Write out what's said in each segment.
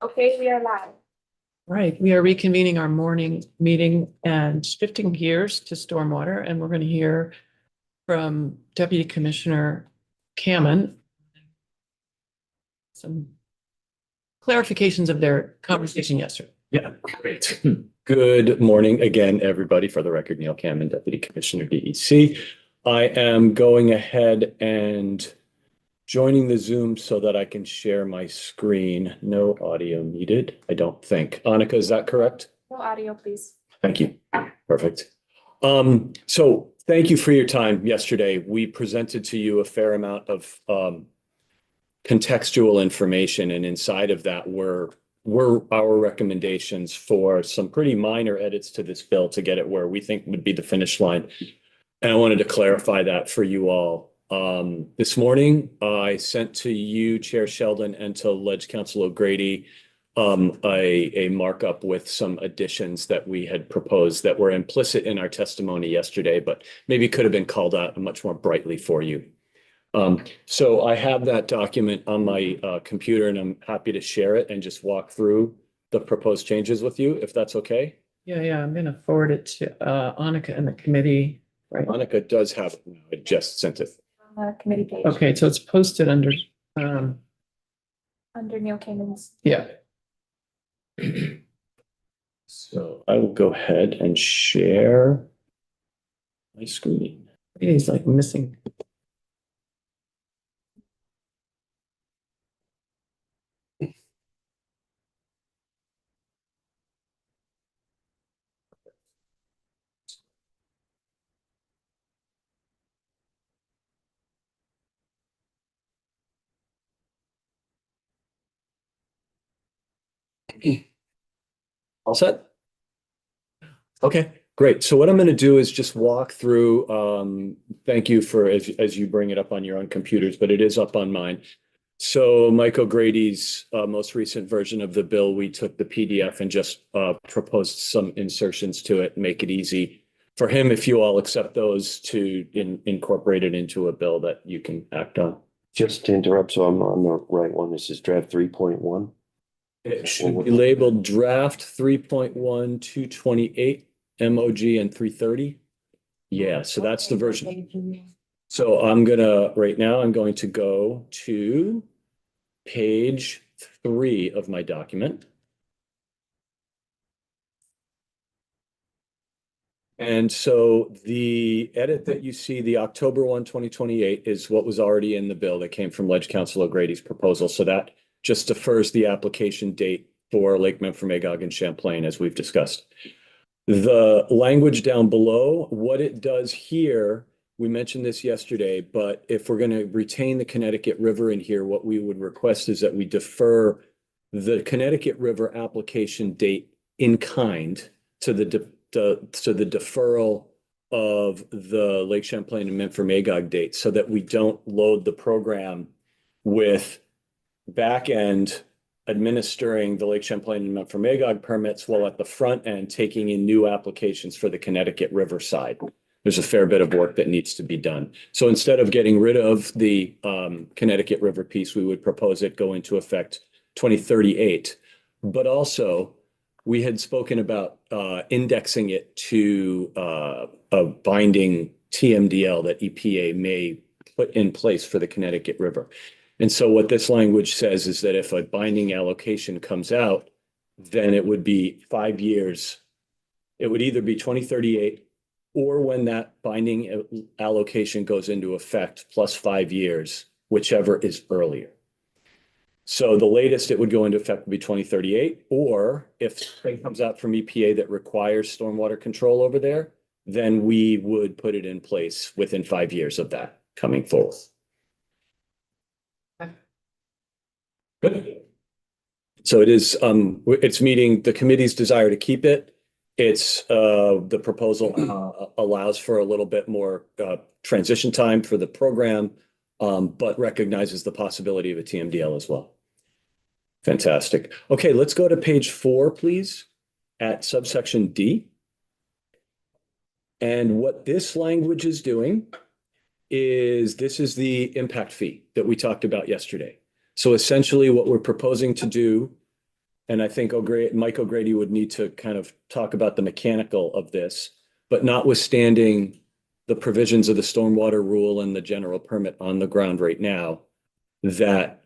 Okay, we are live. Right, we are reconvening our morning meeting and shifting gears to stormwater, and we're going to hear from Deputy Commissioner Cameron some clarifications of their conversation yesterday. Yeah, great. Good morning again, everybody. For the record, Neil Cameron, Deputy Commissioner DEC. I am going ahead and joining the Zoom so that I can share my screen. No audio needed, I don't think. Annika, is that correct? No audio, please. Thank you. Perfect. So thank you for your time yesterday. We presented to you a fair amount of contextual information, and inside of that were our recommendations for some pretty minor edits to this bill to get it where we think would be the finish line. And I wanted to clarify that for you all. This morning, I sent to you, Chair Sheldon, and to Ledge Council O'Grady, a markup with some additions that we had proposed that were implicit in our testimony yesterday, but maybe could have been called out much more brightly for you. So I have that document on my computer, and I'm happy to share it and just walk through the proposed changes with you, if that's okay. Yeah, I'm going to forward it to Annika and the committee. Right. Annika does have it now. I just sent it. On the committee page. Okay, so it's posted under. Under Neil Cameron's. Yeah. So I will go ahead and share my screen. He's like missing. All set? Okay, great. So what I'm going to do is just walk through, thank you for as you bring it up on your own computers, but it is up on mine. So Mike O'Grady's most recent version of the bill, we took the PDF and just proposed some insertions to it, make it easy for him, if you all accept those, to incorporate it into a bill that you can act on. Just to interrupt, so I'm on the right one. This is draft 3.1. It should be labeled draft 3.1, 228, MOG, and 330. Yeah, so that's the version. So right now I'm going to go to page 3 of my document. And so the edit that you see, the October 1, 2028, is what was already in the bill that came from Ledge Council O'Grady's proposal. So that just defers the application date for Lake Memphremagog and Champlain, as we've discussed. The language down below, what it does here, we mentioned this yesterday, but if we're going to retain the Connecticut River in here, what we would request is that we defer the Connecticut River application date in kind to the deferral of the Lake Champlain and Memphremagog date, so that we don't load the program with back end administering the Lake Champlain and Memphremagog permits while at the front end taking in new applications for the Connecticut River side. There's a fair bit of work that needs to be done. So instead of getting rid of the Connecticut River piece, we would propose it go into effect 2038. But also, we had spoken about indexing it to a binding TMDL that EPA may put in place for the Connecticut River. And so what this language says is that if a binding allocation comes out, then it would be 5 years. It would either be 2038 or when that binding allocation goes into effect plus 5 years, whichever is earlier. So the latest it would go into effect would be 2038, or if something comes out from EPA that requires stormwater control over there, then we would put it in place within 5 years of that coming forward. Good. So it is, it's meeting the committee's desire to keep it. It's, the proposal allows for a little bit more transition time for the program, but recognizes the possibility of a TMDL as well. Fantastic. Okay, let's go to page 4, please, at subsection D. And what this language is doing is this is the impact fee that we talked about yesterday. So essentially what we're proposing to do And I think Mike O'Grady would need to kind of talk about the mechanical of this, but notwithstanding the provisions of the stormwater rule and the general permit on the ground right now, that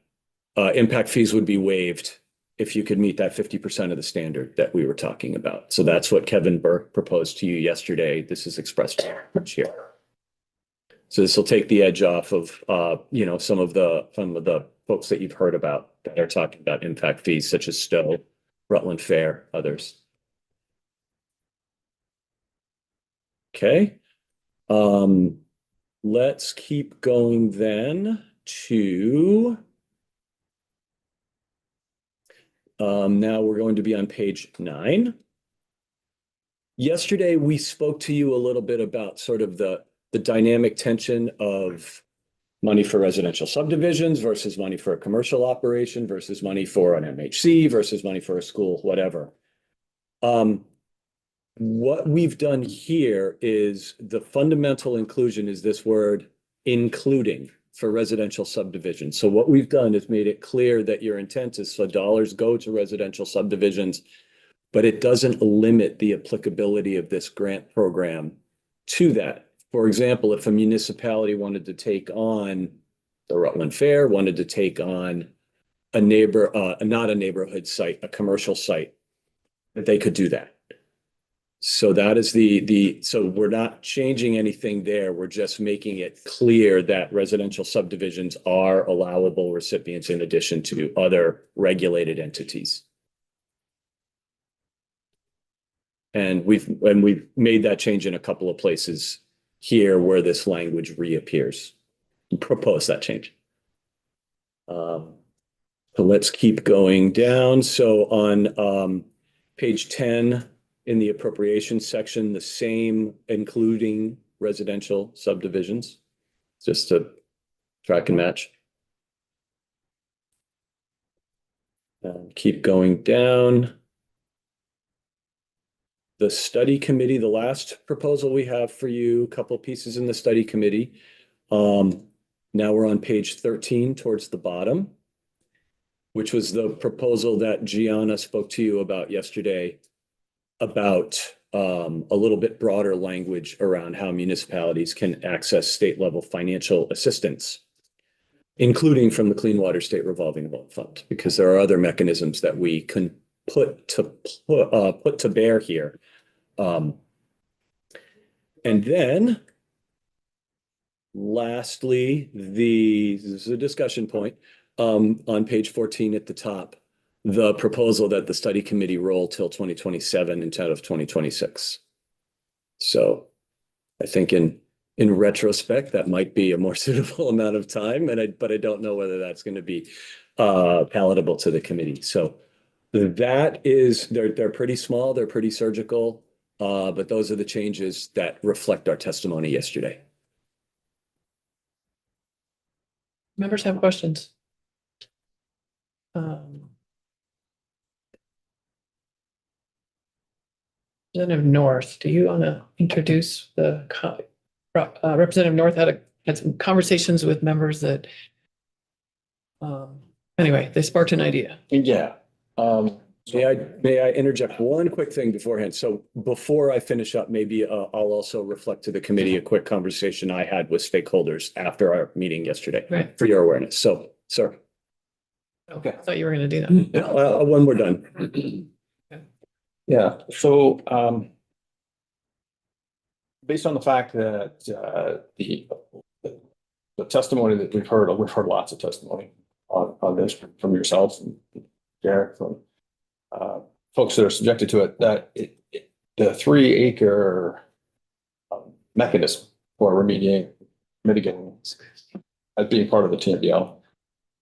impact fees would be waived if you could meet that 50% of the standard that we were talking about. So that's what Kevin Burke proposed to you yesterday. This is expressed here. So this will take the edge off of, some of the folks that you've heard about that are talking about impact fees, such as Stowe, Rutland Fair, others. Okay. Let's keep going then to, now we're going to be on page 9. Yesterday, we spoke to you a little bit about sort of the dynamic tension of money for residential subdivisions versus money for a commercial operation versus money for an MHC versus money for a school, whatever. What we've done here is the fundamental inclusion is this word including for residential subdivisions. So what we've done is made it clear that your intent is so dollars go to residential subdivisions, but it doesn't limit the applicability of this grant program to that. For example, if a municipality wanted to take on the Rutland Fair, wanted to take on a not a neighborhood site, a commercial site, that they could do that. So that is so we're not changing anything there. We're just making it clear that residential subdivisions are allowable recipients in addition to other regulated entities. And we've made that change in a couple of places here where this language reappears. Propose that change. So let's keep going down. So on page 10 in the appropriations section, the same including residential subdivisions, just to track and match. And keep going down. The study committee, the last proposal we have for you, a couple pieces in the study committee. Now we're on page 13 towards the bottom, which was the proposal that Gianna spoke to you about yesterday about a little bit broader language around how municipalities can access state level financial assistance, including from the Clean Water State Revolving Loan Fund, because there are other mechanisms that we can put to bear here. And then lastly, this is a discussion point on page 14 at the top, the proposal that the study committee roll till 2027 instead of 2026. So I think in retrospect, that might be a more suitable amount of time, but I don't know whether that's going to be palatable to the committee. So that is, they're pretty small, they're pretty surgical, but those are the changes that reflect our testimony yesterday. Members have questions? Representative North, do you want to introduce the Representative North had some conversations with members that anyway, they sparked an idea. Yeah. May I interject one quick thing beforehand? So before I finish up, maybe I'll also reflect to the committee a quick conversation I had with stakeholders after our meeting yesterday, Right. For your awareness. So, sir. Okay. I thought you were going to do that. Yeah, when we're done. Yeah. So based on the fact that the testimony that we've heard lots of testimony on this from yourself and Derek, from folks that are subjected to it, that the 3-acre mechanism for mitigating as being part of the TMDL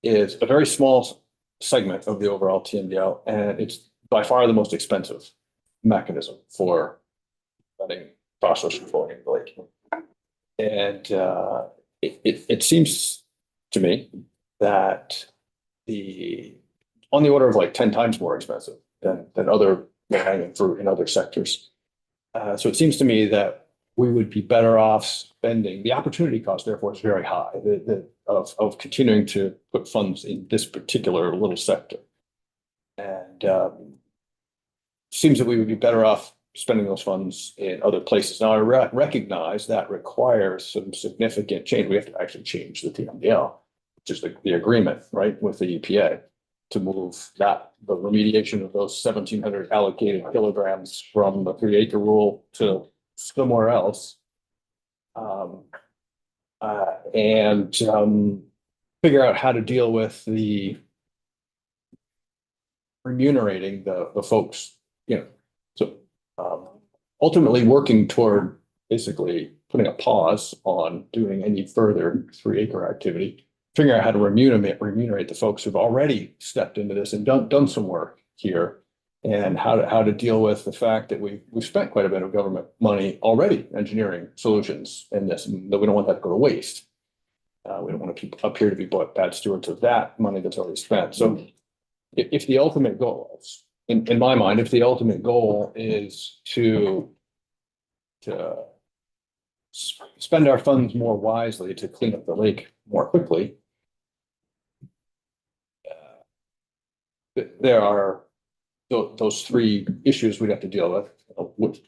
is a very small segment of the overall TMDL, and it's by far the most expensive mechanism for letting phosphorus flow into the lake. And it seems to me that on the order of like 10 times more expensive than other hanging fruit in other sectors. So it seems to me that we would be better off spending, the opportunity cost therefore is very high of continuing to put funds in this particular little sector. And seems that we would be better off spending those funds in other places. Now, I recognize that requires some significant change. We have to actually change the TMDL, which is the agreement, right, with the EPA to move the remediation of those 1,700 allocated kilograms from the 3-acre rule to somewhere else. And figure out how to deal with the remunerating the folks, so ultimately working toward basically putting a pause on doing any further 3-acre activity, figuring out how to remunerate the folks who've already stepped into this and done some work here, and how to deal with the fact that we've spent quite a bit of government money already engineering solutions in this, and that we don't want that to go to waste. We don't want to appear to be bad stewards of that money that's already spent. So if the ultimate goal is, in my mind, if the ultimate goal is to spend our funds more wisely to clean up the lake more quickly, there are those 3 issues we'd have to deal with.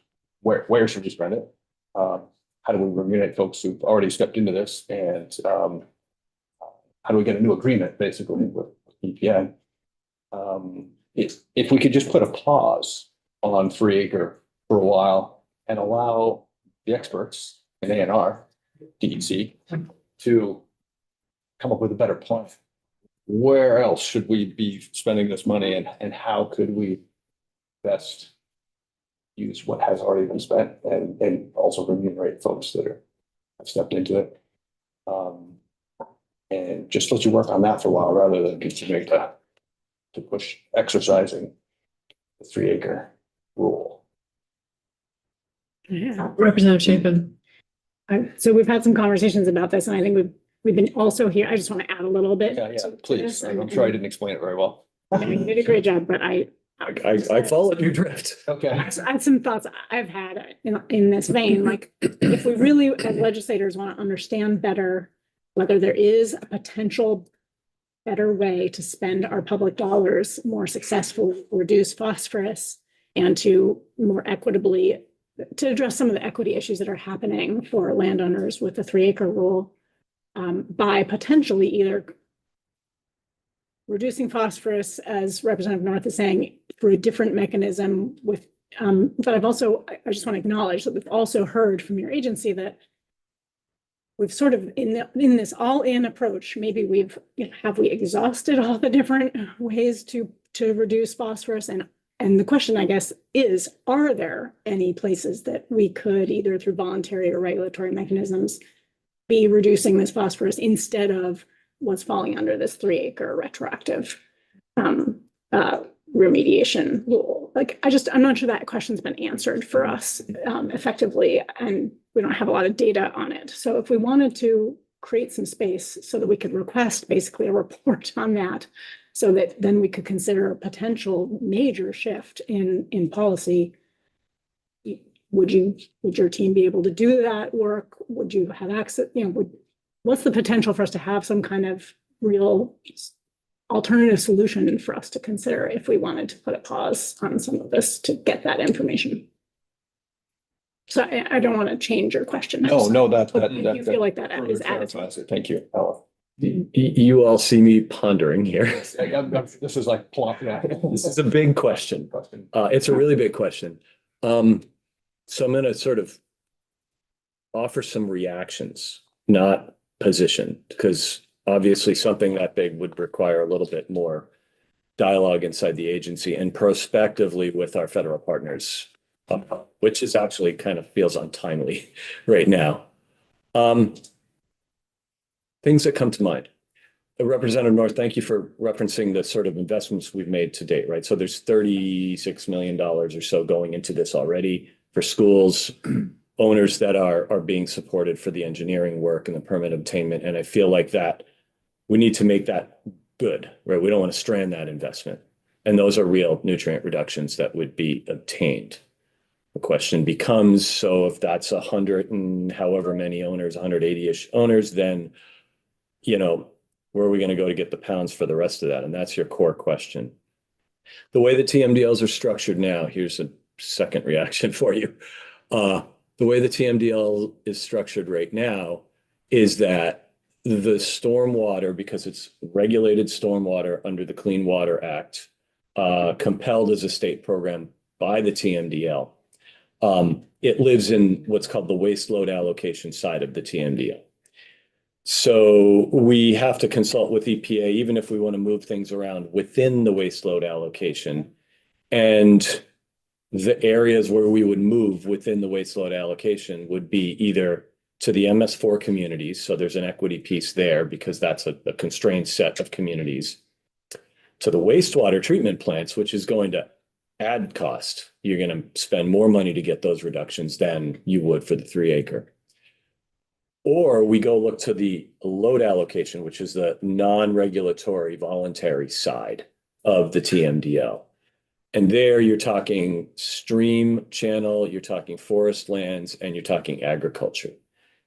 Where should we spend it? How do we remunerate folks who've already stepped into this? And how do we get a new agreement, basically, with EPA? If we could just put a pause on 3-acre for a while and allow the experts in A&R, DEC, to come up with a better plan. Where else should we be spending this money, and how could we best use what has already been spent and also remunerate folks that have stepped into it? And just let you work on that for a while rather than continuing to push exercising the 3-acre rule. Yeah. Representative Chapin. So we've had some conversations about this, and I think we've been also here. I just want to add a little bit. Yeah, to please. this, I'm sure I didn't explain it very well. You did a great job, but I followed your drift. Okay. I had some thoughts I've had in this vein, like if we really, as legislators, want to understand better whether there is a potential better way to spend our public dollars more successfully, reduce phosphorus, and to more equitably to address some of the equity issues that are happening for landowners with the 3-acre rule, by potentially either reducing phosphorus, as Representative North is saying, through a different mechanism with, but I just want to acknowledge that we've also heard from your agency that we've sort of in this all-in approach, maybe have we exhausted all the different ways to reduce phosphorus? And the question, I guess, is, are there any places that we could, either through voluntary or regulatory mechanisms, be reducing this phosphorus instead of what's falling under this 3-acre retroactive remediation rule? Like, I'm not sure that question's been answered for us effectively, and we don't have a lot of data on it. So if we wanted to create some space so that we could request basically a report on that, so that then we could consider a potential major shift in policy, would your team be able to do that work? Would you have access, what's the potential for us to have some kind of real alternative solution for us to consider if we wanted to put a pause on some of this to get that information? So I don't want to change your question. No, You feel like that is additive. Thank you, Ella. You all see me pondering here. This is like plop. This is a big question. It's a really big question. So I'm going to sort of offer some reactions, not position, because obviously something that big would require a little bit more dialogue inside the agency and prospectively with our federal partners, which is actually kind of feels untimely right now. Things that come to mind. Representative North, thank you for referencing the sort of investments we've made to date, right? So there's $36 million or so going into this already for schools, owners that are being supported for the engineering work and the permit obtainment. And I feel like that we need to make that good, right? We don't want to strand that investment. And those are real nutrient reductions that would be obtained. The question becomes, so if that's 100 and however many owners, 180-ish owners, then, where are we going to go to get the pounds for the rest of that? And that's your core question. The way the TMDLs are structured now, here's a second reaction for you. The way the TMDL is structured right now is that the stormwater, because it's regulated stormwater under the Clean Water Act, compelled as a state program by the TMDL, it lives in what's called the waste load allocation side of the TMDL. So we have to consult with EPA, even if we want to move things around within the waste load allocation. And the areas where we would move within the waste load allocation would be either to the MS4 communities. So there's an equity piece there because that's a constrained set of communities. To the wastewater treatment plants, which is going to add cost. You're going to spend more money to get those reductions than you would for the 3 acre. Or we go look to the load allocation, which is the non-regulatory voluntary side of the TMDL. And there you're talking stream channel, you're talking forest lands, and you're talking agriculture.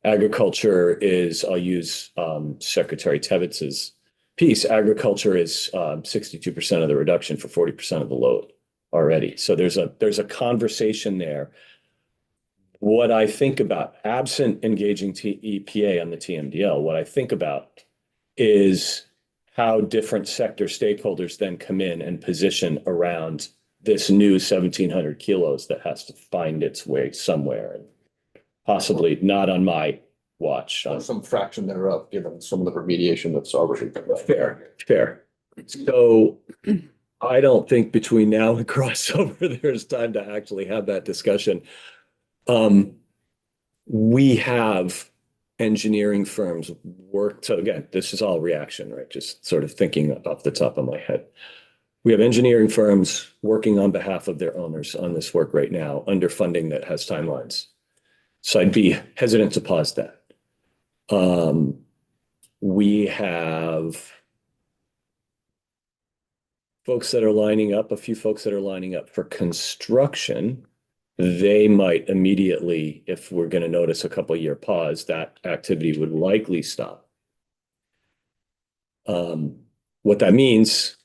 Agriculture is, I'll use Secretary Tevitz's piece, agriculture is 62% of the reduction for 40% of the load already. So there's a conversation there. What I think about, absent engaging EPA on the TMDL, what I think about is how different sector stakeholders then come in and position around this new 1,700 kilos that has to find its way somewhere, and possibly not on my watch. Some fraction thereof, given some of the remediation that's already been done. Fair. So I don't think between now and crossover, there's time to actually have that discussion. We have engineering firms work to, again, this is all reaction, right? Just sort of thinking off the top of my head. We have engineering firms working on behalf of their owners on this work right now under funding that has timelines. So I'd be hesitant to pause that. We have folks that are lining up, a few folks that are lining up for construction. They might immediately, if we're going to notice a couple of year pause, that activity would likely stop. What that means,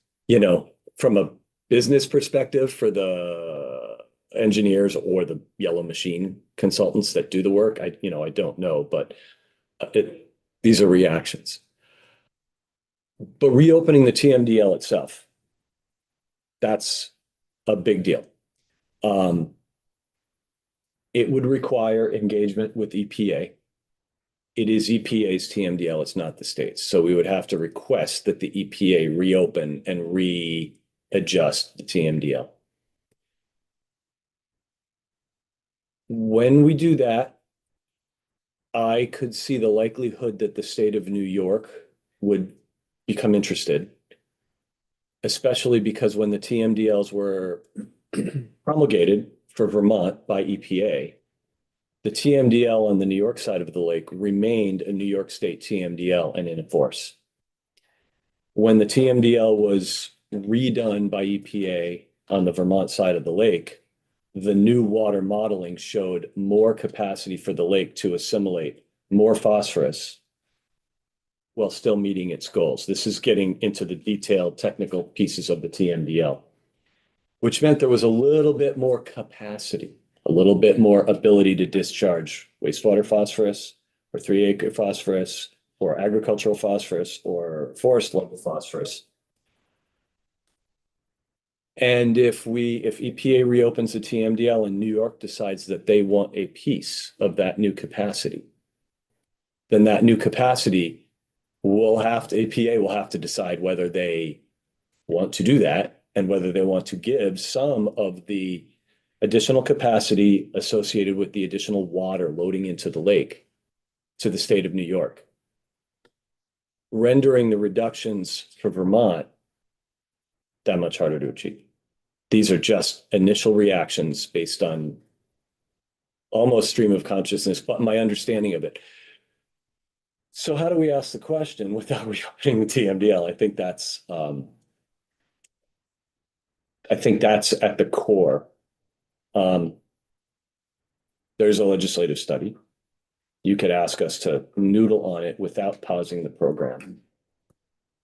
from a business perspective for the engineers or the yellow machine consultants that do the work, I don't know, but these are reactions. But reopening the TMDL itself, that's a big deal. It would require engagement with EPA. It is EPA's TMDL, it's not the state's. So we would have to request that the EPA reopen and readjust the TMDL. When we do that, I could see the likelihood that the state of New York would become interested, especially because when the TMDLs were promulgated for Vermont by EPA, the TMDL on the New York side of the lake remained a New York State TMDL and in force. When the TMDL was redone by EPA on the Vermont side of the lake, the new water modeling showed more capacity for the lake to assimilate more phosphorus while still meeting its goals. This is getting into the detailed technical pieces of the TMDL, which meant there was a little bit more capacity, a little bit more ability to discharge wastewater phosphorus or 3 acre phosphorus or agricultural phosphorus or forest level phosphorus. And if EPA reopens the TMDL and New York decides that they want a piece of that new capacity, then that new capacity EPA will have to decide whether they want to do that and whether they want to give some of the additional capacity associated with the additional water loading into the lake to the state of New York, rendering the reductions for Vermont that much harder to achieve. These are just initial reactions based on almost stream of consciousness, but my understanding of it. So how do we ask the question without reopening the TMDL? I think that's at the core. There's a legislative study. You could ask us to noodle on it without pausing the program.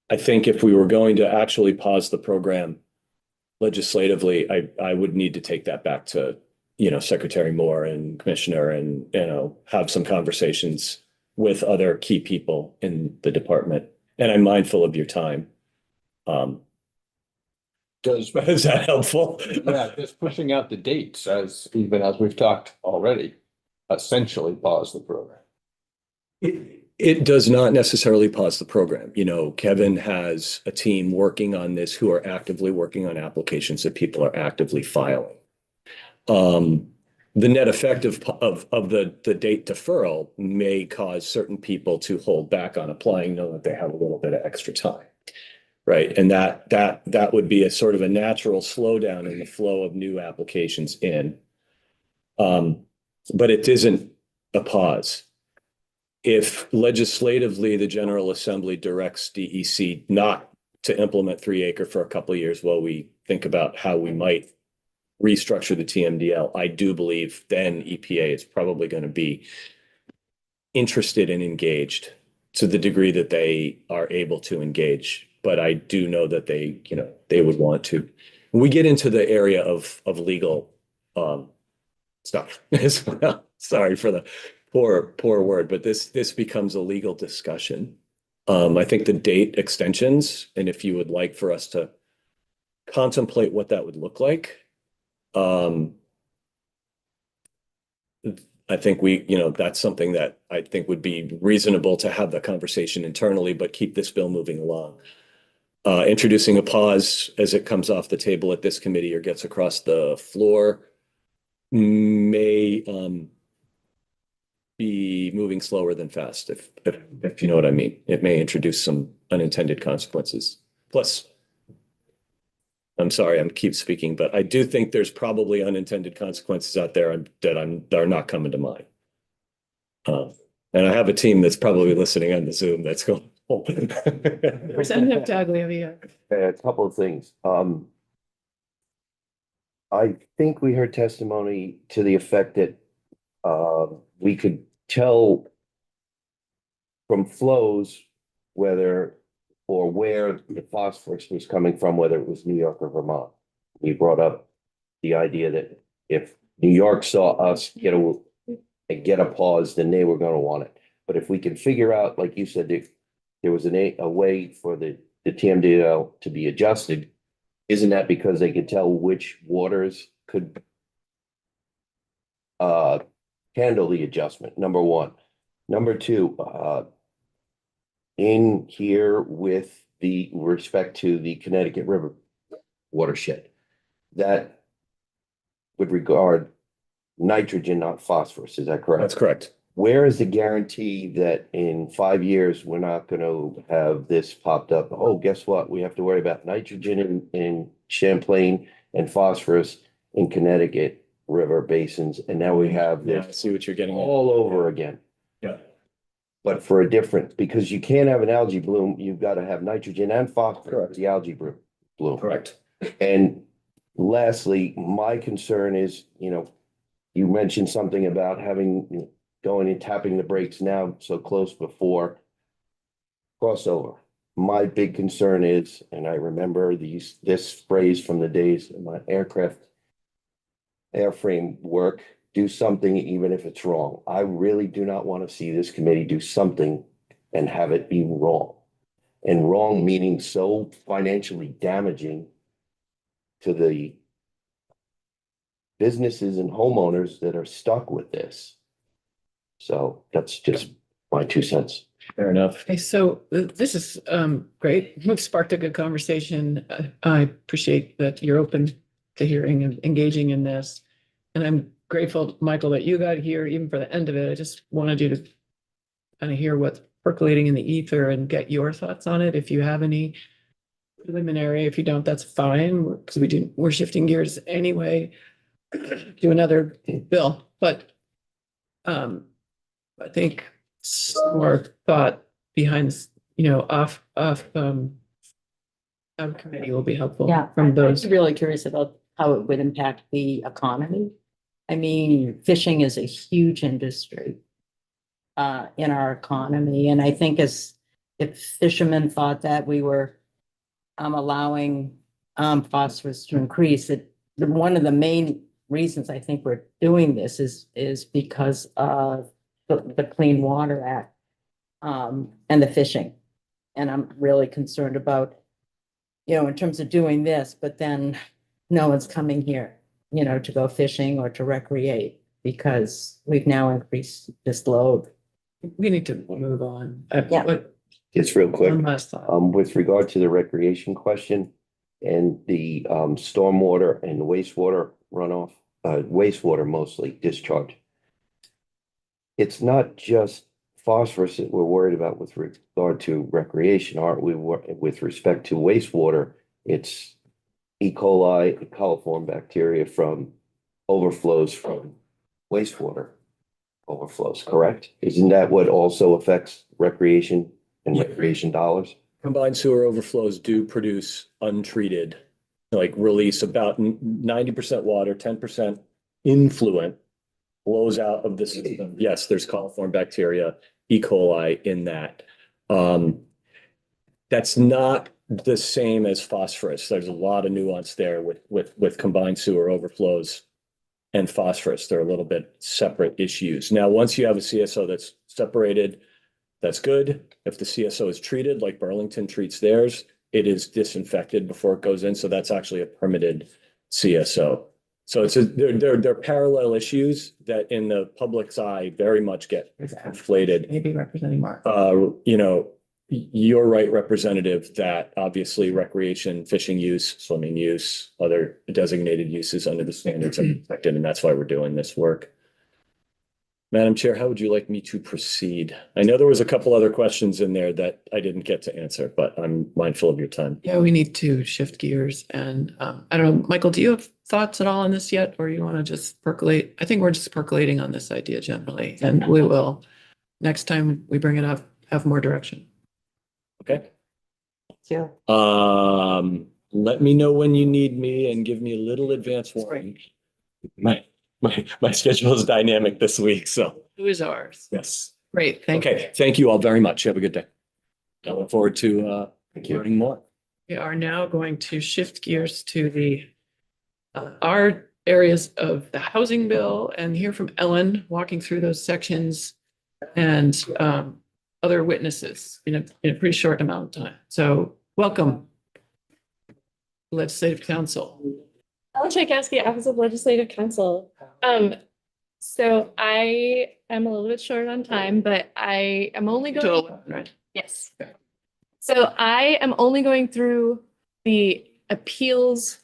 I think if we were going to actually pause the program legislatively, I would need to take that back to, Secretary Moore and Commissioner and, have some conversations with other key people in the department. And I'm mindful of your time. Does, Is that helpful? yeah, just pushing out the dates as we've talked already, essentially pause the program. It does not necessarily pause the program. Kevin has a team working on this who are actively working on applications that people are actively filing. The net effect of the date deferral may cause certain people to hold back on applying, knowing that they have a little bit of extra time. Right. And that would be a sort of a natural slowdown in the flow of new applications in. But it isn't a pause. If legislatively the General Assembly directs DEC not to implement 3 acre for a couple of years while we think about how we might restructure the TMDL, I do believe then EPA is probably going to be interested and engaged to the degree that they are able to engage. But I do know that they would want to. We get into the area of legal stuff as well. Sorry for the poor word, but this becomes a legal discussion. I think the date extensions, and if you would like for us to contemplate what that would look like, I think that's something that I think would be reasonable to have the conversation internally, but keep this bill moving along. Introducing a pause as it comes off the table at this committee or gets across the floor may be moving slower than fast, if you know what I mean. It may introduce some unintended consequences. Plus, I'm sorry, I keep speaking, but I do think there's probably unintended consequences out there that are not coming to mind. And I have a team that's probably listening on the Zoom that's going. Representative Tagliavia. A couple of things. I think we heard testimony to the effect that we could tell from flows whether or where the phosphorus was coming from, whether it was New York or Vermont. We brought up the idea that if New York saw us get a pause, then they were going to want it. But if we can figure out, like you said, there was a way for the TMDL to be adjusted, isn't that because they could tell which waters could handle the adjustment? Number one. Number two, in here with the respect to the Connecticut River watershed, that would regard nitrogen, not phosphorus. Is that correct? That's correct. Where is the guarantee that in 5 years, we're not going to have this popped up? Oh, guess what? We have to worry about nitrogen in Champlain and phosphorus in Connecticut River basins. And now we have Yeah, I this see what you're getting at. all over again. Yeah. But for a different, because you can't have an algae bloom, you've got to have nitrogen and phosphorus, Correct. the algae bloom. Correct. And lastly, my concern is, you mentioned something about having, going and tapping the brakes now so close before crossover. My big concern is, and I remember this phrase from the days of my airframe work, do something even if it's wrong. I really do not want to see this committee do something and have it be wrong. And wrong meaning so financially damaging to the businesses and homeowners that are stuck with this. So that's just my 2 cents. Fair enough. Okay, so this is great. We've sparked a good conversation. I appreciate that you're open to hearing and engaging in this. And I'm grateful, Michael, that you got here even for the end of it. I just wanted you to kind of hear what's percolating in the ether and get your thoughts on it. If you have any preliminary, if you don't, that's fine, because we're shifting gears anyway to another bill. But I think some more thought behind, off committee will be helpful. Yeah, From those. I'm really curious about how it would impact the economy. I mean, fishing is a huge industry in our economy. And I think if fishermen thought that we were allowing phosphorus to increase it. One of the main reasons I think we're doing this is because of the Clean Water Act and the fishing. And I'm really concerned about, in terms of doing this, but then no one's coming here, to go fishing or to recreate because we've now increased this load. We need to move on. Yeah. What- Just real quick. One last thought. With regard to the recreation question and the stormwater and wastewater runoff, wastewater mostly discharge. It's not just phosphorus that we're worried about with regard to recreation, aren't we? With respect to wastewater, it's E. coli and coliform bacteria from overflows from wastewater overflows, correct? Isn't that what also affects recreation and Yeah. recreation dollars? Combined sewer overflows do produce untreated, like release about 90% water, 10% influent flows out of the system. Yes, there's coliform bacteria, E. coli in that. That's not the same as phosphorus. There's a lot of nuance there with combined sewer overflows and phosphorus. They're a little bit separate issues. Now, once you have a CSO that's separated, that's good. If the CSO is treated like Burlington treats theirs, it is disinfected before it goes in. So that's actually a permitted CSO. So they're parallel issues that in the public's eye very much get conflated. Maybe representing Mark. You're right, Representative, that obviously recreation, fishing use, swimming use, other designated uses under the standards are protected, and that's why we're doing this work. Madam Chair, how would you like me to proceed? I know there was a couple other questions in there that I didn't get to answer, but I'm mindful of your time. Yeah, we need to shift gears and I don't know, Michael, do you have thoughts at all on this yet? Or you want to just percolate? I think we're just percolating on this idea generally and we will, next time we bring it up, have more direction. Okay? Yeah. Let me know when you need me and give me a little advance warning. My schedule is dynamic this week, so Who is ours? yes. Great, thank you. Okay, thank you all very much. Have a good day. I look forward to learning more. We are now going to shift gears to the our areas of the housing bill and hear from Ellen walking through those sections and other witnesses in a pretty short amount of time. So welcome. Legislative Council. Ellen Tchaikovsky, Office of Legislative Counsel. So I am a little bit short on time, but I am only going. Till 11, right? Yes. So I am only going through the appeals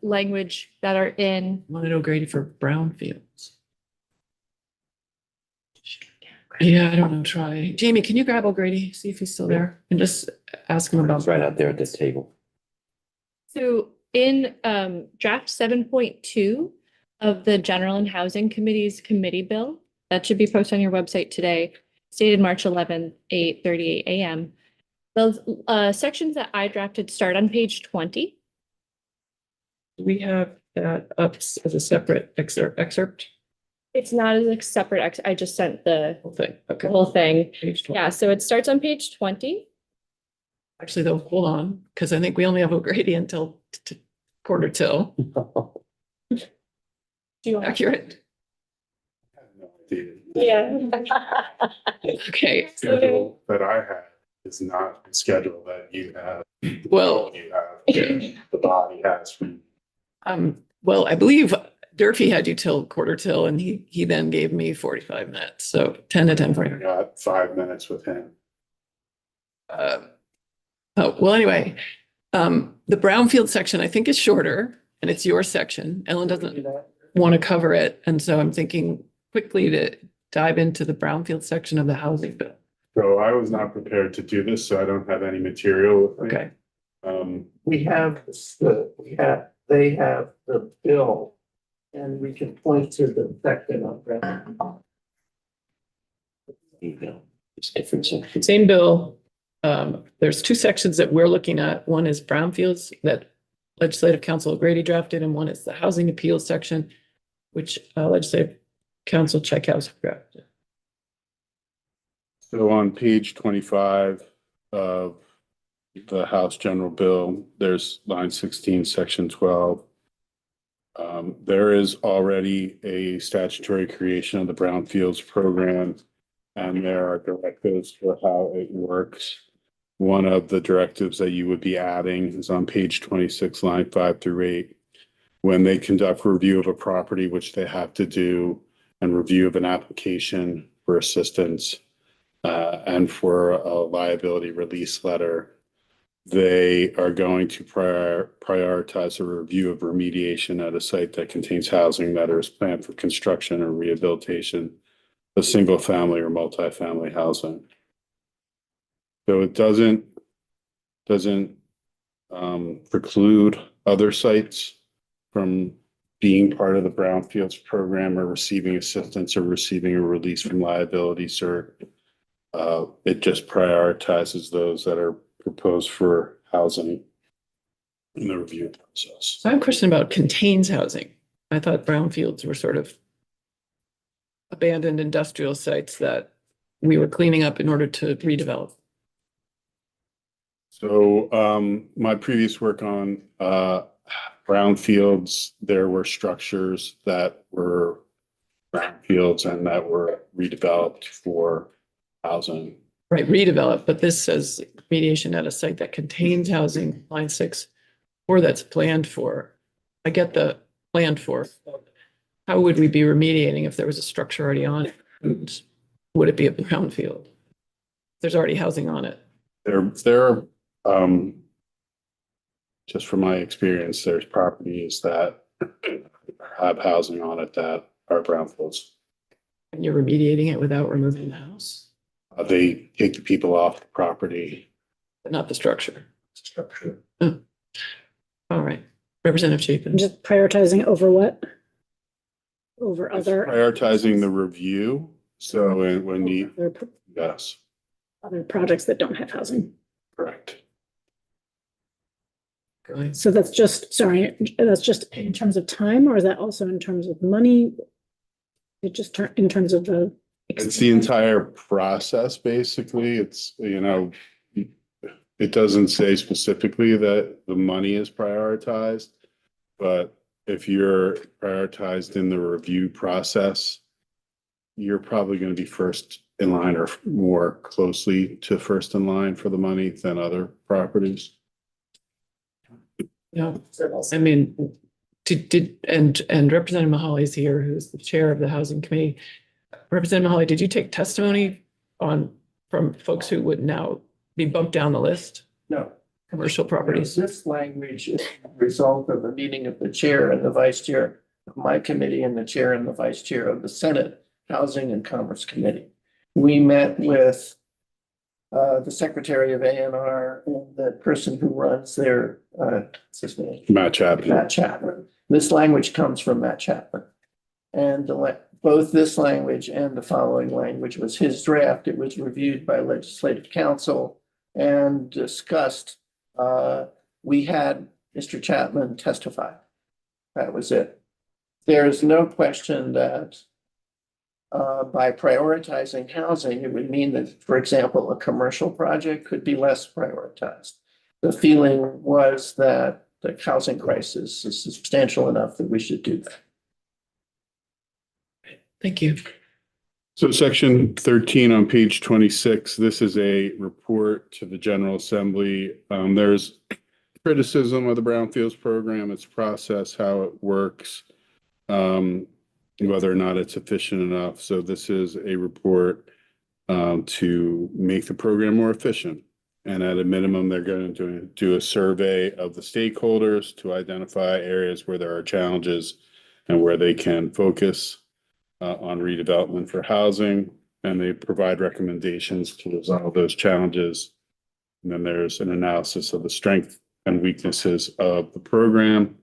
language that are in. Want to know Grady for brownfields? Yeah, I don't know, try. Jamie, can you grab O'Grady, see if he's still there and just ask him about. It's right out there at this table. So in draft 7.2 of the General and Housing Committee's committee bill, that should be posted on your website today, stated March 11th, 8:38 a.m. Those sections that I drafted start on page 20. We have that up as a separate excerpt, It's not as a separate, I just sent the whole thing. Okay. whole thing. Page 20. Yeah, so it starts on page 20. Actually, though, hold on, because I think we only have O'Grady until quarter till. Do you want? Accurate. Yeah. Okay, Schedule that I had is not the schedule that you have. well, You have, the body has from. well, I believe Durfee had you till quarter till, and he then gave me 45 minutes, so 10 to 10:45. Got 5 minutes with him. Oh, well, anyway, the brownfield section I think is shorter and it's your section. Ellen doesn't want to cover it. And so I'm thinking quickly to dive into the brownfield section of the housing bill. So I was not prepared to do this, so I don't have any material with me. Okay. We have they have the bill and we can point to the section of that. It's different sections. Same bill. There's two sections that we're looking at. One is brownfields that Legislative Council Grady drafted, and one is the housing appeals section, which Legislative Council Tchaikovsky drafted. So on page 25 of the House General Bill, there's line 16, section 12. There is already a statutory creation of the brownfields program, and there are directives for how it works. One of the directives that you would be adding is on page 26, line 5 through 8. When they conduct review of a property, which they have to do, and review of an application for assistance and for a liability release letter, they are going to prioritize a review of remediation at a site that contains housing that is planned for construction or rehabilitation of single family or multifamily housing. So it doesn't preclude other sites from being part of the brownfields program or receiving assistance or receiving a release from liability, sir. It just prioritizes those that are proposed for housing in the review process. So I have a question about contains housing. I thought brownfields were sort of abandoned industrial sites that we were cleaning up in order to redevelop. So my previous work on brownfields, there were structures that were brownfields and that were redeveloped for housing. Right, redevelop, but this says remediation at a site that contains housing, line 6, or that's planned for. I get the planned for. How would we be remediating if there was a structure already on it? And would it be a brownfield? There's already housing on it. There just from my experience, there's properties that have housing on it that are brownfields. And you're remediating it without removing the house, They take the people off the property. but not the structure. Structure. All right, Representative Chapin. Just prioritizing over what? Over other. Prioritizing the review. So when you, yes, Other projects that don't have housing. correct. So that's just, sorry, that's just in terms of time, or is that also in terms of money? It just in terms of the. It's the entire process, basically. It's, it doesn't say specifically that the money is prioritized, but if you're prioritized in the review process, you're probably going to be first in line or more closely to first in line for the money than other properties. Yeah, I mean, and Representative Mahaly is here, who's the chair of the Housing Committee. Representative Mahaly, did you take testimony from folks who would now be bumped down the list? No. Commercial properties? This language is a result of the meeting of the chair and the vice chair of my committee and the chair and the vice chair of the Senate Housing and Commerce Committee. We met with the secretary of A&R and the person who runs their, what's his name? Matt Chapman. Matt Chapman. This language comes from Matt Chapman. And both this language and the following language was his draft. It was reviewed by Legislative Council and discussed. We had Mr. Chapman testify. That was it. There is no question that by prioritizing housing, it would mean that, for example, a commercial project could be less prioritized. The feeling was that the housing crisis is substantial enough that we should do that. Thank you. So section 13 on page 26, this is a report to the General Assembly. There's criticism of the Brownfields program, its process, how it works, whether or not it's efficient enough. So this is a report to make the program more efficient. And at a minimum, they're going to do a survey of the stakeholders to identify areas where there are challenges and where they can focus on redevelopment for housing, and they provide recommendations to resolve those challenges. And then there's an analysis of the strengths and weaknesses of the program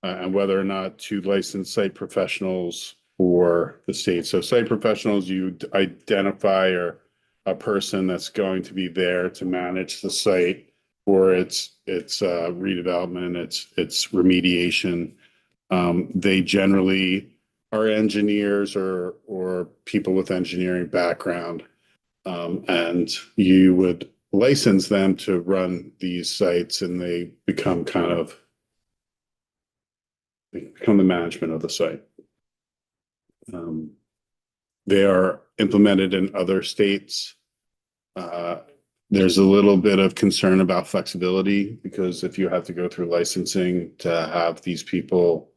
and whether or not to license site professionals for the state. So site professionals, you identify a person that's going to be there to manage the site for its redevelopment, its remediation. They generally are engineers or people with engineering background. And you would license them to run these sites, and they become the management of the site. They are implemented in other states. There's a little bit of concern about flexibility, because if you have to go through licensing to have these people,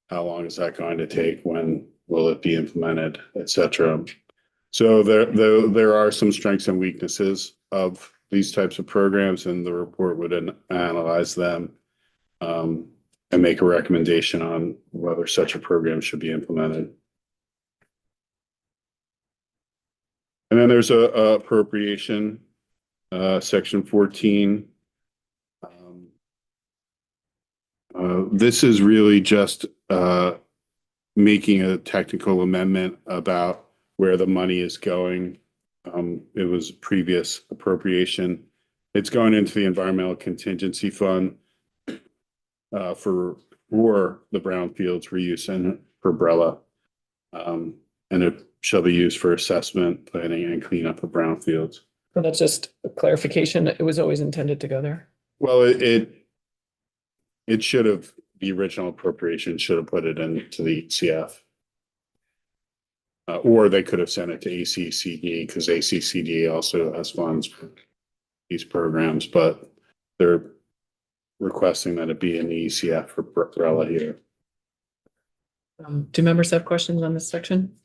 how long is that going to take? When will it be implemented, et cetera? So there are some strengths and weaknesses of these types of programs, and the report would analyze them and make a recommendation on whether such a program should be implemented. And then there's a appropriation, section 14. This is really just making a technical amendment about where the money is going. It was previous appropriation. It's going into the Environmental Contingency Fund for the brownfields reuse and for BRELA. And it shall be used for assessment, planning, and cleanup of brownfields. So that's just a clarification. It was always intended to go there. Well, it should have, the original appropriation should have put it into the ECF. Or they could have sent it to ACCD, because ACCD also has funds for these programs, but they're requesting that it be in the ECF for BRELA here. Do members have questions on this section?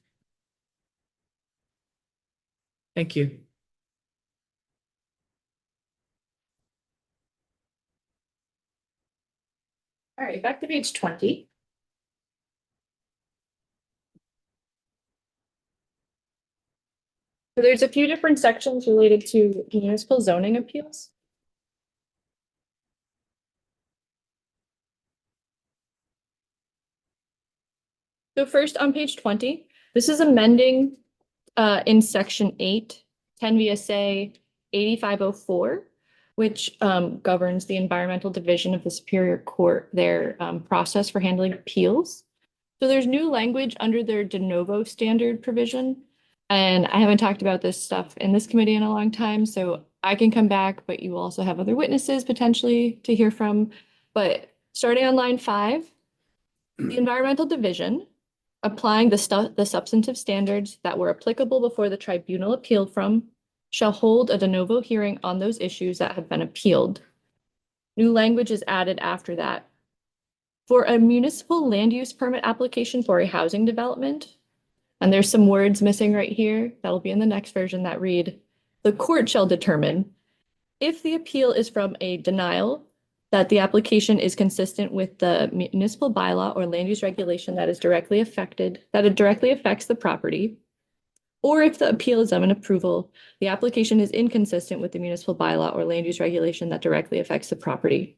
Thank you. All right, back to page 20. So there's a few different sections related to municipal zoning appeals. So first on page 20, this is amending in section 8, 10 VSA 8504, which governs the environmental division of the Superior Court, their process for handling appeals. So there's new language under their de novo standard provision. And I haven't talked about this stuff in this committee in a long time, so I can come back, but you will also have other witnesses potentially to hear from. But starting on line 5, the environmental division, applying the substantive standards that were applicable before the tribunal appealed from, shall hold a de novo hearing on those issues that have been appealed. New language is added after that. For a municipal land use permit application for a housing development, and there's some words missing right here, that'll be in the next version, that read, the court shall determine if the appeal is from a denial that the application is consistent with the municipal bylaw or land use regulation that directly affects the property, or if the appeal is of an approval, the application is inconsistent with the municipal bylaw or land use regulation that directly affects the property.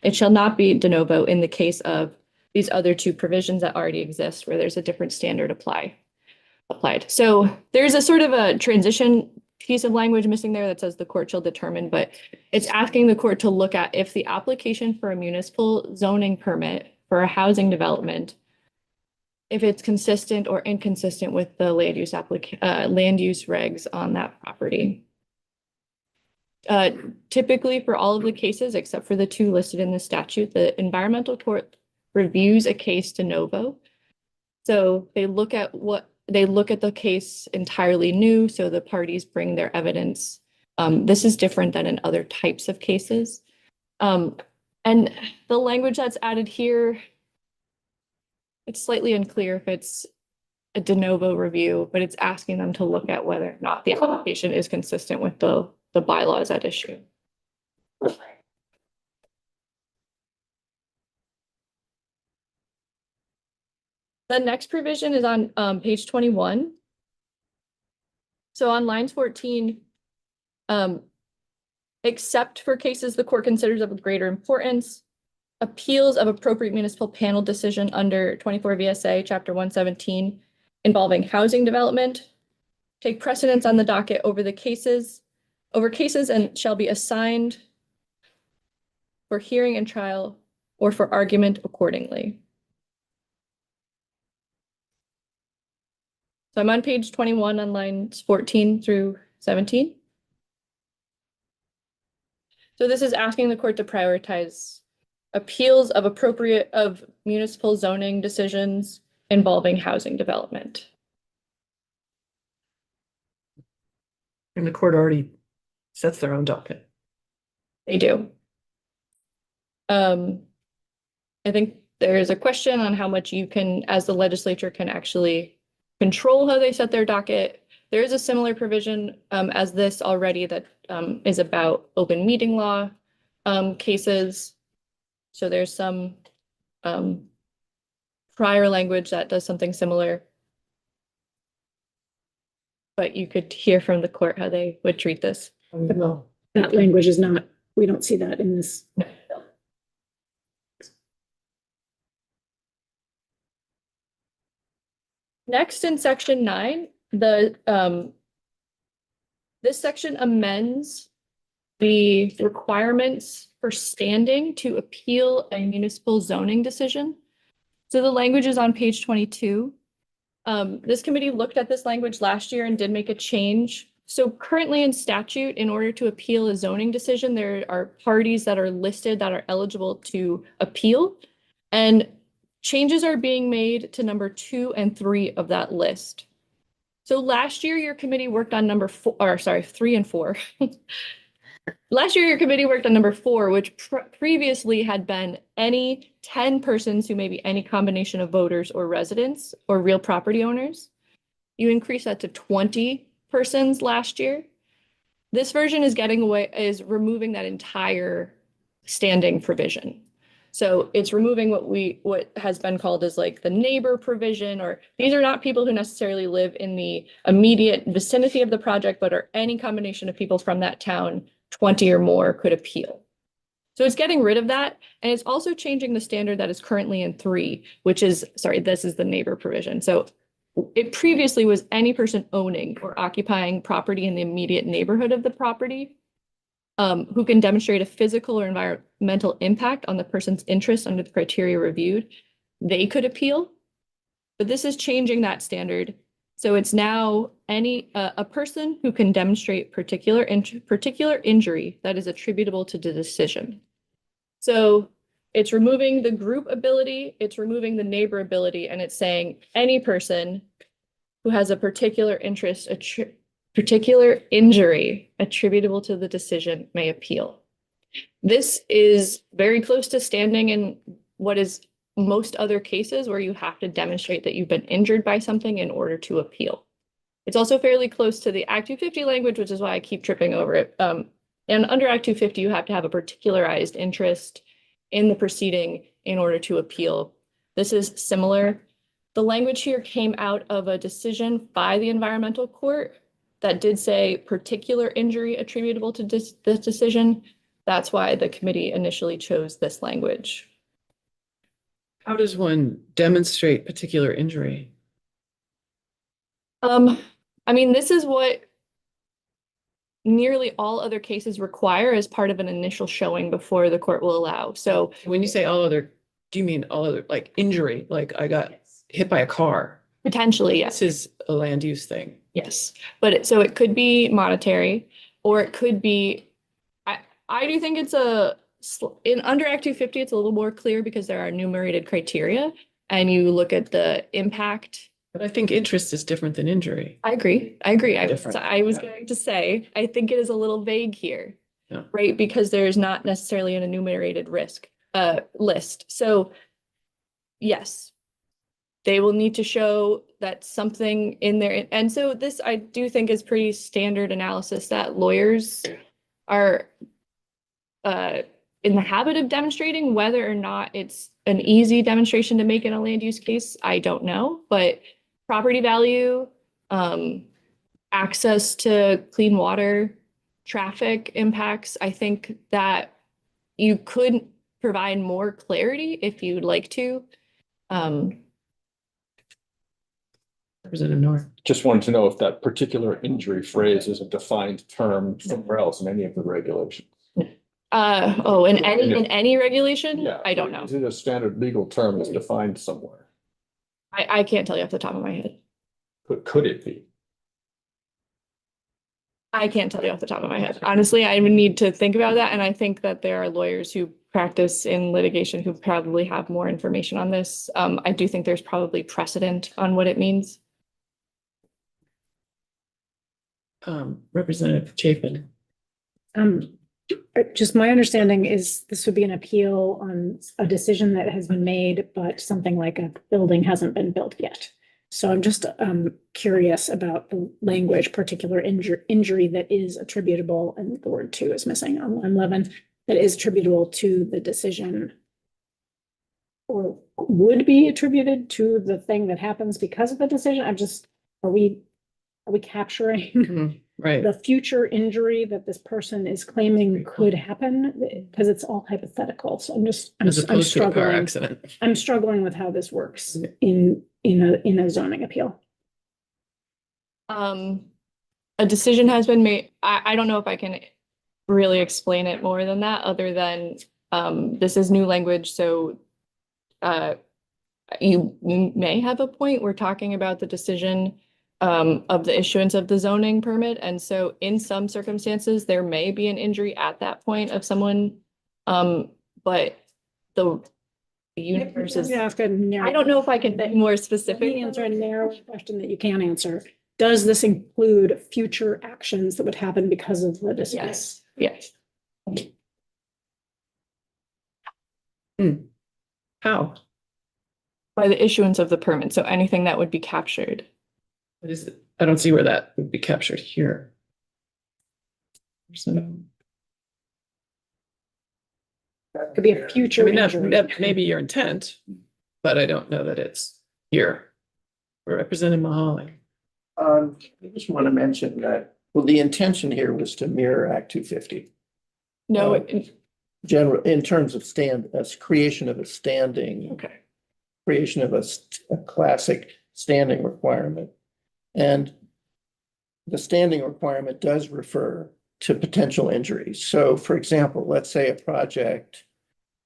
It shall not be de novo in the case of these other two provisions that already exist where there's a different standard applied. So there's a sort of a transition piece of language missing there that says the court shall determine, but it's asking the court to look at if the application for a municipal zoning permit for a housing development, if it's consistent or inconsistent with the land use regs on that property. Typically for all of the cases, except for the 2 listed in the statute, the environmental court reviews a case de novo. So they look at the case entirely new, so the parties bring their evidence. This is different than in other types of cases. And the language that's added here, it's slightly unclear if it's a de novo review, but it's asking them to look at whether or not the application is consistent with the bylaws at issue. The next provision is on page 21. So on lines 14, except for cases the court considers of greater importance, appeals of appropriate municipal panel decision under 24 VSA chapter 117 involving housing development take precedence on the docket over cases and shall be assigned for hearing and trial or for argument accordingly. So I'm on page 21 on lines 14 through 17. So this is asking the court to prioritize appeals of municipal zoning decisions involving housing development. And the court already sets their own docket. They do. I think there is a question on how much you can, as the legislature, can actually control how they set their docket. There is a similar provision as this already that is about open meeting law cases. So there's some prior language that does something similar. But you could hear from the court how they would treat this. That language is not, we don't see that in this. Next, in section 9, this section amends the requirements for standing to appeal a municipal zoning decision. So the language is on page 22. This committee looked at this language last year and did make a change. So currently in statute, in order to appeal a zoning decision, there are parties that are listed that are eligible to appeal. And changes are being made to number 2 and 3 of that list. So last year, your committee worked on 3 and 4. Last year, your committee worked on number 4, which previously had been any 10 persons who may be any combination of voters or residents or real property owners. You increased that to 20 persons last year. This version is removing that entire standing provision. So it's removing what has been called as like the neighbor provision, or these are not people who necessarily live in the immediate vicinity of the project, but are any combination of people from that town, 20 or more could appeal. So it's getting rid of that. And it's also changing the standard that is currently in 3, which is, this is the neighbor provision. So it previously was any person owning or occupying property in the immediate neighborhood of the property who can demonstrate a physical or environmental impact on the person's interest under the criteria reviewed, they could appeal. But this is changing that standard. So it's now a person who can demonstrate particular injury that is attributable to the decision. So it's removing the group ability, it's removing the neighbor ability, and it's saying any person who has a particular interest, particular injury attributable to the decision may appeal. This is very close to standing in what is most other cases where you have to demonstrate that you've been injured by something in order to appeal. It's also fairly close to the Act 250 language, which is why I keep tripping over it. And under Act 250, you have to have a particularized interest in the proceeding in order to appeal. This is similar. The language here came out of a decision by the environmental court that did say particular injury attributable to this decision. That's why the committee initially chose this language. How does one demonstrate particular injury? I mean, this is what nearly all other cases require as part of an initial showing before the court will allow. So When you say all other, do you mean all other, like injury, like I got hit by a car? potentially, yes. This is a land use thing. Yes, but so it could be monetary, or it could be, I do think it's in under Act 250, it's a little more clear because there are enumerated criteria and you look at the impact. But I think interest is different than injury. I agree. Different. I was going to say, I think it is a little vague here. Yeah. Right, because there's not necessarily an enumerated risk list. So yes, they will need to show that something in there. And so this, I do think, is pretty standard analysis that lawyers are in the habit of demonstrating. Whether or not it's an easy demonstration to make in a land use case, I don't know. But property value, access to clean water, traffic impacts, I think that you could provide more clarity if you'd like to. Representative North. Just wanted to know if that particular injury phrase is a defined term somewhere else in any of the regulations. In any regulation? Yeah. I don't know. Is it a standard legal term that's defined somewhere? I can't tell you off the top of my head. Could it be? I can't tell you off the top of my head. Honestly, I would need to think about that, and I think that there are lawyers who practice in litigation who probably have more information on this. I do think there's probably precedent on what it means. Representative Chapin. Just my understanding is this would be an appeal on a decision that has been made, but something like a building hasn't been built yet. So I'm just curious about the language, particular injury that is attributable, and the word "to" is missing on 111, that is attributable to the decision or would be attributed to the thing that happens because of the decision. Are we capturing Right. the future injury that this person is claiming could happen? Because it's all hypothetical. So As I'm opposed to a car struggling. accident. I'm struggling with how this works in a zoning appeal. A decision has been made. I don't know if I can really explain it more than that, other than this is new language, so you may have a point. We're talking about the decision of the issuance of the zoning permit, and so in some circumstances, there may be an injury at that point of someone, but the universe is. I don't know if I can be more specific. Let me answer a narrow question that you can answer. Does this include future actions that would happen because of the decision? Yes, yes. How? By the issuance of the permit, so anything that would be captured. What is it? I don't see where that would be captured here. So, Could be a future I mean, injury. that may be your intent, but I don't know that it's here. Representative Mahaly. I just want to mention that, well, the intention here was to mirror Act 250. No, General, in terms of creation of a standing. okay. Creation of a classic standing requirement. And the standing requirement does refer to potential injuries. So for example, let's say a project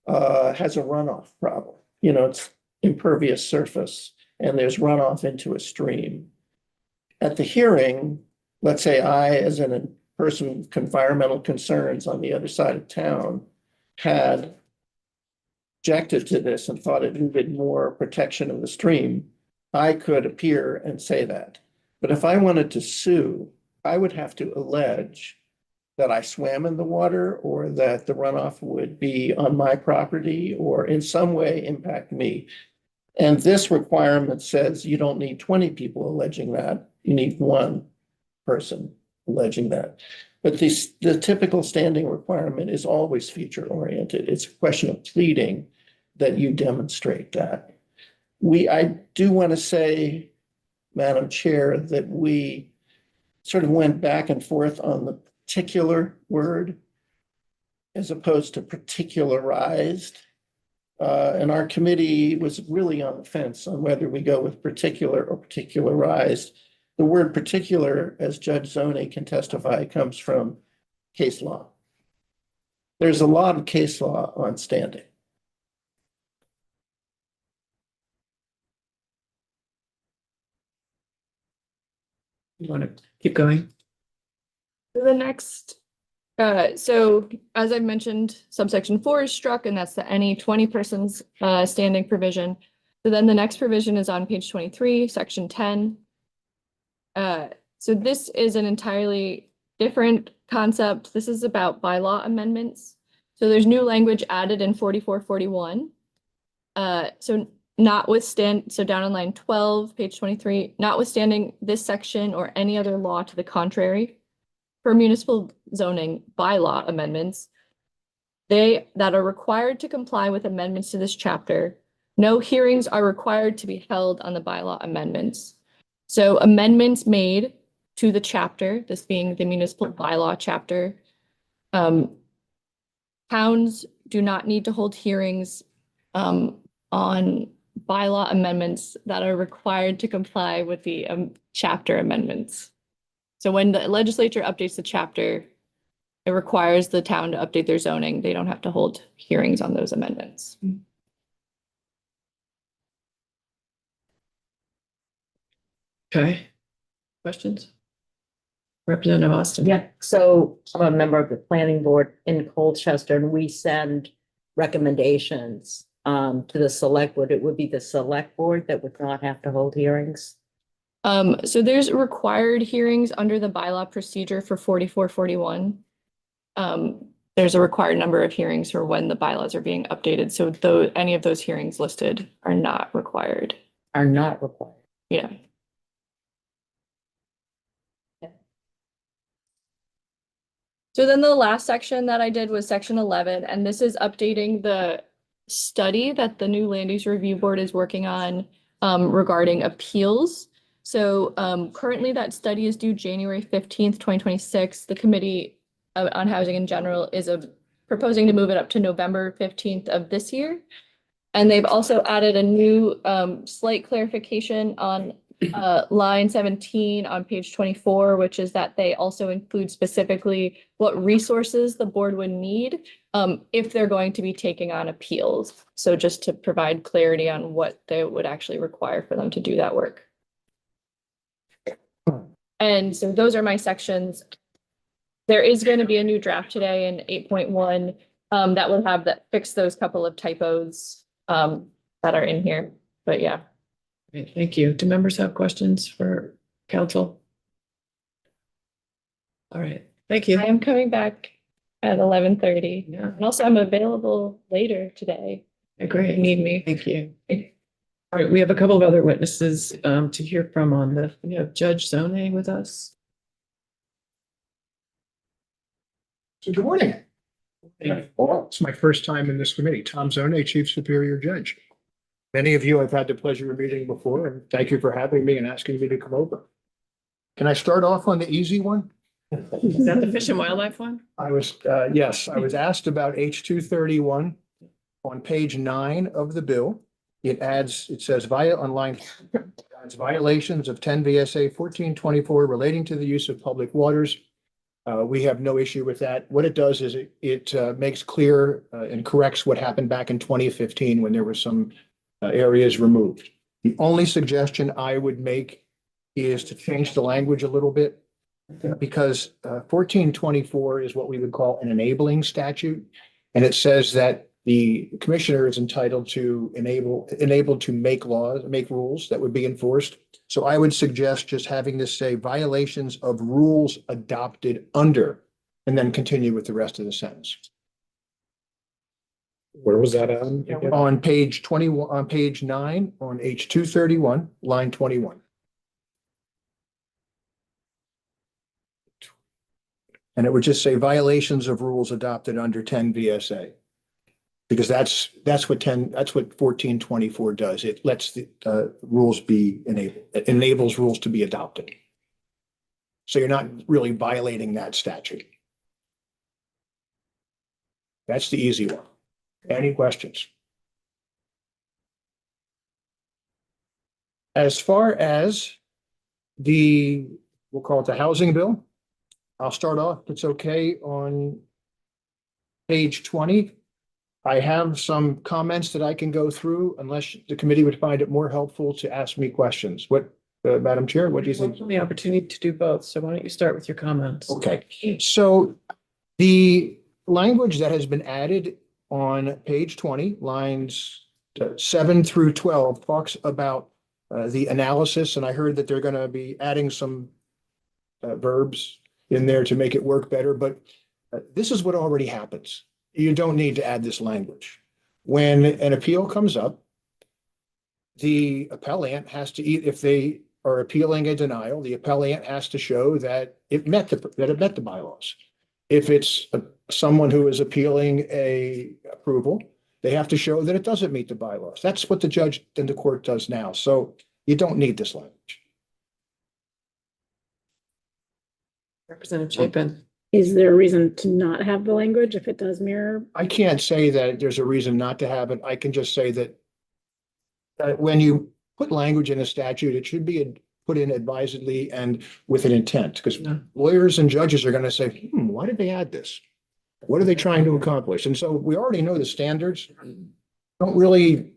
has a runoff problem. You know, it's impervious surface and there's runoff into a stream. At the hearing, let's say I, as a person with environmental concerns on the other side of town, had objected to this and thought it needed more protection of the stream, I could appear and say that. But if I wanted to sue, I would have to allege that I swam in the water or that the runoff would be on my property or in some way impact me. And this requirement says you don't need 20 people alleging that. You need one person alleging that. But the typical standing requirement is always future oriented. It's a question of pleading that you demonstrate that. I do want to say, Madam Chair, that we sort of went back and forth on the particular word as opposed to particularized. And our committee was really on the fence on whether we go with particular or particularized. The word particular, as Judge Zone can testify, comes from case law. There's a lot of case law on standing. You want to keep going? The next, so as I mentioned, subsection 4 is struck, and that's the any 20 persons standing provision. So then the next provision is on page 23, section 10. So this is an entirely different concept. This is about bylaw amendments. So there's new language added in 4441. So down on line 12, page 23, notwithstanding this section or any other law to the contrary, for municipal zoning bylaw amendments, they that are required to comply with amendments to this chapter, no hearings are required to be held on the bylaw amendments. So amendments made to the chapter, this being the municipal bylaw chapter, towns do not need to hold hearings on bylaw amendments that are required to comply with the chapter amendments. So when the legislature updates the chapter, it requires the town to update their zoning. They don't have to hold hearings on those amendments. Okay. Questions? Representative Austin. Yeah, so I'm a member of the planning board in Colchester and we send recommendations to the select board. It would be the select board that would not have to hold hearings. So there's required hearings under the bylaw procedure for 4441. There's a required number of hearings for when the bylaws are being updated. So though any of those hearings listed are not required. Are not required. Yeah. So then the last section that I did was section 11, and this is updating the study that the new Land Use Review Board is working on regarding appeals. So currently that study is due January 15th, 2026. The Committee on Housing in General is proposing to move it up to November 15th of this year. And they've also added a new slight clarification on line 17 on page 24, which is that they also include specifically what resources the board would need if they're going to be taking on appeals. So just to provide clarity on what they would actually require for them to do that work. And so those are my sections. There is going to be a new draft today in 8.1 that will have that fix those couple of typos that are in here. But yeah. Great, thank you. Do members have questions for council? All right, thank you. I am coming back at 11:30. Yeah, And also I'm available later today if great. you need me. Thank you. All right, we have a couple of other witnesses to hear from on this. We have Judge Zone with us. So good morning. It's my first time in this committee. Tom Zone, Chief Superior Judge. Many of you I've had the pleasure of meeting before, and thank you for having me and asking me to come over. Can I start off on the easy one? Is that the Fish and Wildlife one? Yes, I was asked about H 231 on page 9 of the bill. It says adds violations of 10 VSA 1424 relating to the use of public waters. We have no issue with that. What it does is it makes clear and corrects what happened back in 2015 when there were some areas removed. The only suggestion I would make is to change the language a little bit because 1424 is what we would call an enabling statute. And it says that the commissioner is entitled to enabled to make rules that would be enforced. So I would suggest just having this say violations of rules adopted under, and then continue with the rest of the sentence. Where was that on? On page 21, on page 9, on H 231, line 21. And it would just say violations of rules adopted under 10 VSA. Because that's what 1424 does. It lets the rules be enabled. It enables rules to be adopted. So you're not really violating that statute. That's the easy one. Any questions? As far as we'll call it the housing bill, I'll start off, if it's okay, on page 20. I have some comments that I can go through unless the committee would find it more helpful to ask me questions. Madam Chair, what do you think? The opportunity to do both. So why don't you start with your comments? Okay, so the language that has been added on page 20, lines 7 through 12, talks about the analysis, and I heard that they're going to be adding some verbs in there to make it work better, but this is what already happens. You don't need to add this language. When an appeal comes up, the appellant has to, if they are appealing a denial, the appellant has to show that it met the bylaws. If it's someone who is appealing a approval, they have to show that it doesn't meet the bylaws. That's what the judge and the court does now. So you don't need this language. Representative Chapin. Is there a reason to not have the language if it does mirror? I can't say that there's a reason not to have it. I can just say that when you put language in a statute, it should be put in advisedly and with an intent, because lawyers and judges are going to say, why did they add this? What are they trying to accomplish? And so we already know the standards. Don't really,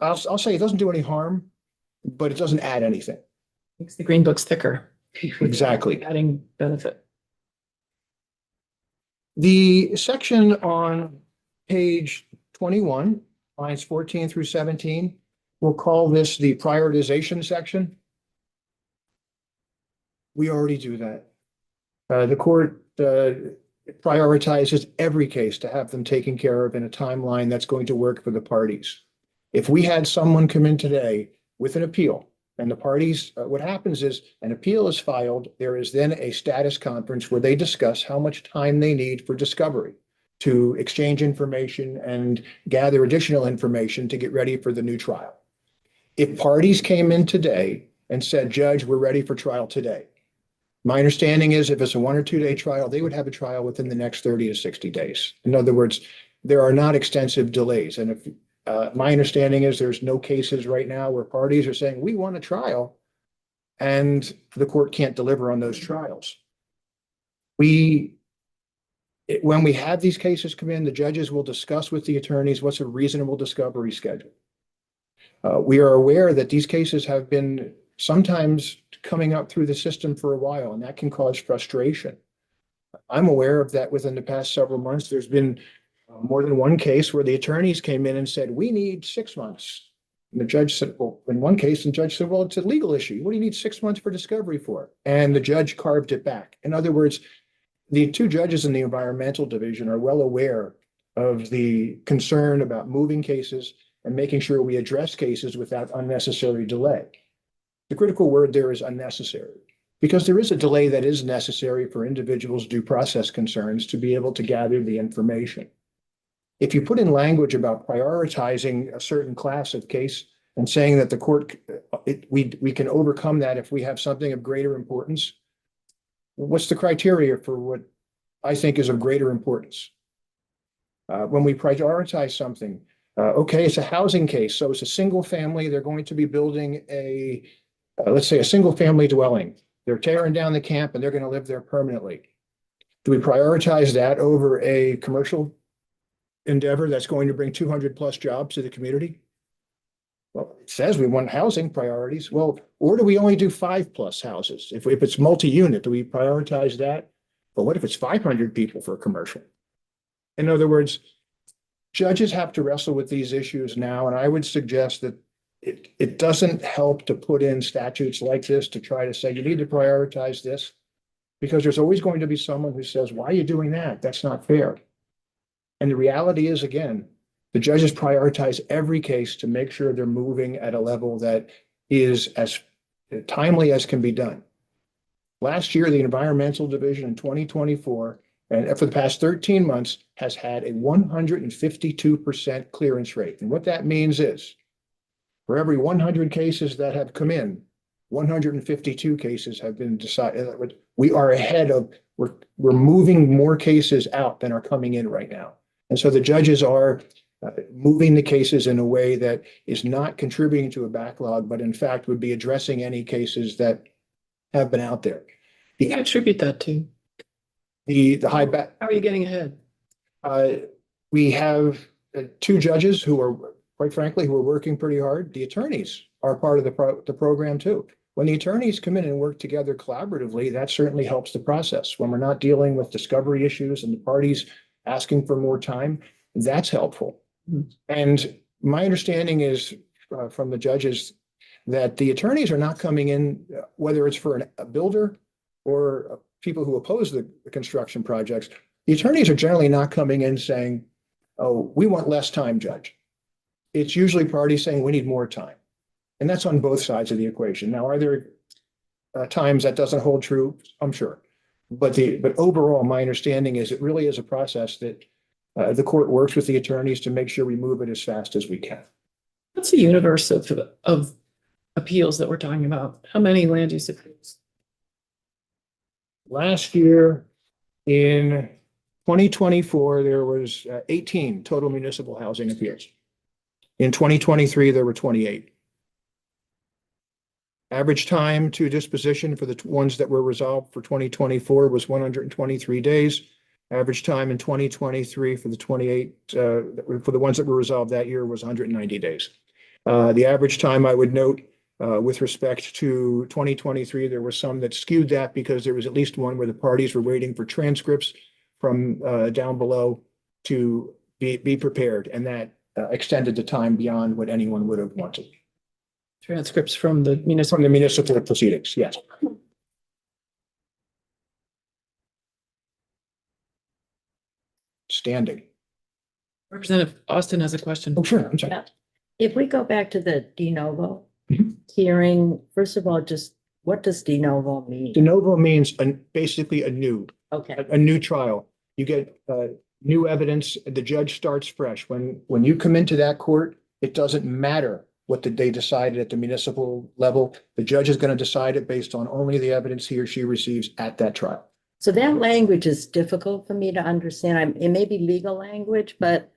I'll say it doesn't do any harm, but it doesn't add anything. Makes the green books thicker. Exactly. Adding benefit. The section on page 21, lines 14 through 17, we'll call this the prioritization section. We already do that. The court prioritizes every case to have them taken care of in a timeline that's going to work for the parties. If we had someone come in today with an appeal and the parties, what happens is an appeal is filed, there is then a status conference where they discuss how much time they need for discovery to exchange information and gather additional information to get ready for the new trial. If parties came in today and said, Judge, we're ready for trial today. My understanding is if it's a 1 or 2 day trial, they would have a trial within the next 30 to 60 days. In other words, there are not extensive delays. And if my understanding is there's no cases right now where parties are saying, we want a trial and the court can't deliver on those trials. When we have these cases come in, the judges will discuss with the attorneys what's a reasonable discovery schedule. We are aware that these cases have been sometimes coming up through the system for a while, and that can cause frustration. I'm aware of that within the past several months. There's been more than one case where the attorneys came in and said, we need 6 months. And the judge said, well, in one case, the judge said, well, it's a legal issue. What do you need 6 months for discovery for? And the judge carved it back. In other words, the two judges in the environmental division are well aware of the concern about moving cases and making sure we address cases without unnecessary delay. The critical word there is unnecessary, because there is a delay that is necessary for individuals' due process concerns to be able to gather the information. If you put in language about prioritizing a certain class of case and saying that the court, we can overcome that if we have something of greater importance, what's the criteria for what I think is of greater importance? When we prioritize something, okay, it's a housing case, so it's a single family. They're going to be building let's say a single family dwelling. They're tearing down the camp and they're going to live there permanently. Do we prioritize that over a commercial endeavor that's going to bring 200 plus jobs to the community? Well, it says we want housing priorities. Well, or do we only do 5+ houses? If it's multi-unit, do we prioritize that? But what if it's 500 people for a commercial? In other words, judges have to wrestle with these issues now, and I would suggest that it doesn't help to put in statutes like this to try to say you need to prioritize this, because there's always going to be someone who says, why are you doing that? That's not fair. And the reality is, again, the judges prioritize every case to make sure they're moving at a level that is as timely as can be done. Last year, the environmental division in 2024, and for the past 13 months, has had a 152% clearance rate. And what that means is, for every 100 cases that have come in, 152 cases have been decided. We are ahead of, we're moving more cases out than are coming in right now. And so the judges are moving the cases in a way that is not contributing to a backlog, but in fact would be addressing any cases that have been out there. You can attribute that to The high back. how are you getting ahead? We have two judges who are, quite frankly, who are working pretty hard. The attorneys are part of the program too. When the attorneys come in and work together collaboratively, that certainly helps the process. When we're not dealing with discovery issues and the parties asking for more time, that's helpful. Mhm. And my understanding is from the judges that the attorneys are not coming in, whether it's for a builder or people who oppose the construction projects. The attorneys are generally not coming in saying, oh, we want less time, judge. It's usually parties saying we need more time. And that's on both sides of the equation. Now, are there times that doesn't hold true? I'm sure. But overall, my understanding is it really is a process that the court works with the attorneys to make sure we move it as fast as we can. What's the universe of appeals that we're talking about? How many land use appeals? Last year, in 2024, there was 18 total municipal housing appeals. In 2023, there were 28. Average time to disposition for the ones that were resolved for 2024 was 123 days. Average time in 2023 for the 28, for the ones that were resolved that year was 190 days. The average time, I would note, With respect to 2023, there were some that skewed that because there was at least one where the parties were waiting for transcripts from down below to be prepared, and that extended the time beyond what anyone would have wanted. Transcripts from the From municipal. the municipal proceedings, yes. Standing. Representative Austin has a question. Oh, sure, I'm sorry. Yeah. If we go back to the de novo Mhm. hearing, first of all, just what does de novo De mean? novo means basically a new trial. You get new evidence, the judge starts fresh. When you come into that court, it doesn't matter what they decided at the municipal level. The judge is going to decide it based on only the evidence he or she receives at that trial. So that language is difficult for me to understand. It may be legal language, but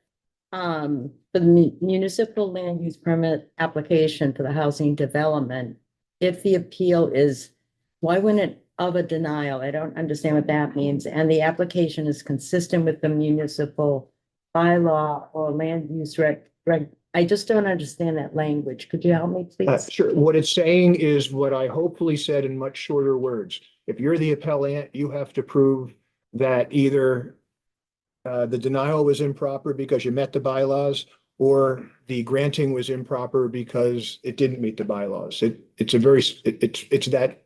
for the municipal land use permit application for the housing development, if the appeal is, why wouldn't it of a denial? I don't understand what that means. And the application is consistent with the municipal bylaw or land use reg. I just don't understand that language. Could you help me, please? Sure. What it's saying is what I hopefully said in much shorter words. If you're the appellant, you have to prove that either the denial was improper because you met the bylaws, or the granting was improper because it didn't meet the bylaws. It's that.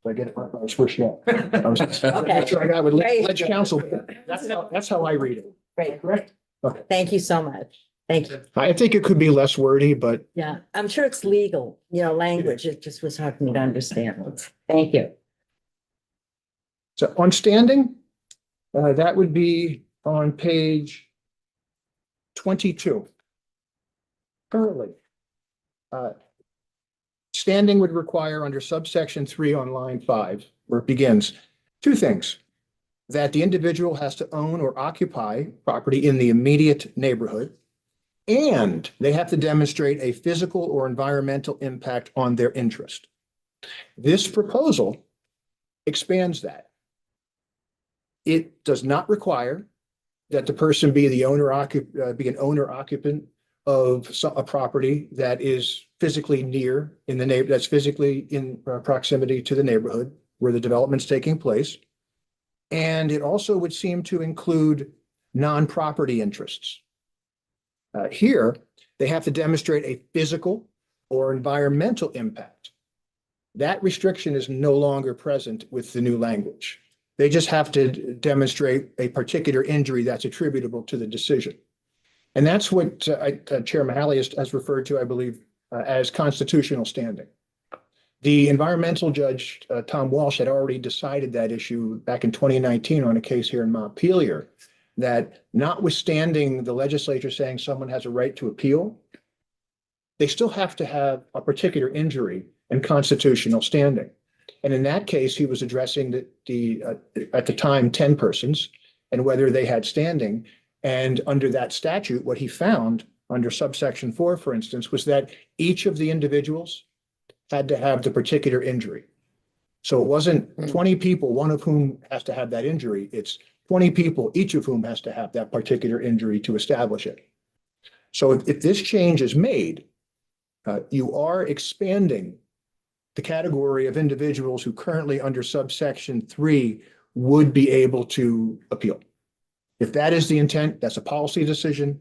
I get it. I was first yet. I got with ledge counsel. That's how I read it. Great. Correct? Okay. Thank you so much. Thank you. I think it could be less wordy, but Yeah, I'm sure it's legal, language. It just was hard for me to understand. Thank you. so on standing, that would be on page 22. Currently, standing would require under subsection 3 on line 5, where it begins, two things: that the individual has to own or occupy property in the immediate neighborhood, and they have to demonstrate a physical or environmental impact on their interest. This proposal expands that. It does not require that the person be an owner occupant of a property that is physically near in the neighbor, that's physically in proximity to the neighborhood where the development's taking place. And it also would seem to include non-property interests. Here, they have to demonstrate a physical or environmental impact. That restriction is no longer present with the new language. They just have to demonstrate a particular injury that's attributable to the decision. And that's what Chair Mahaley has referred to, I believe, as constitutional standing. The environmental judge, Tom Walsh, had already decided that issue back in 2019 on a case here in Montpelier, that notwithstanding the legislature saying someone has a right to appeal, they still have to have a particular injury and constitutional standing. And in that case, he was addressing at the time, 10 persons and whether they had standing. And under that statute, what he found under subsection 4, for instance, was that each of the individuals had to have the particular injury. So it wasn't 20 people, one of whom has to have that injury. It's 20 people, each of whom has to have that particular injury to establish it. So if this change is made, you are expanding the category of individuals who currently under subsection 3 would be able to appeal. If that is the intent, that's a policy decision,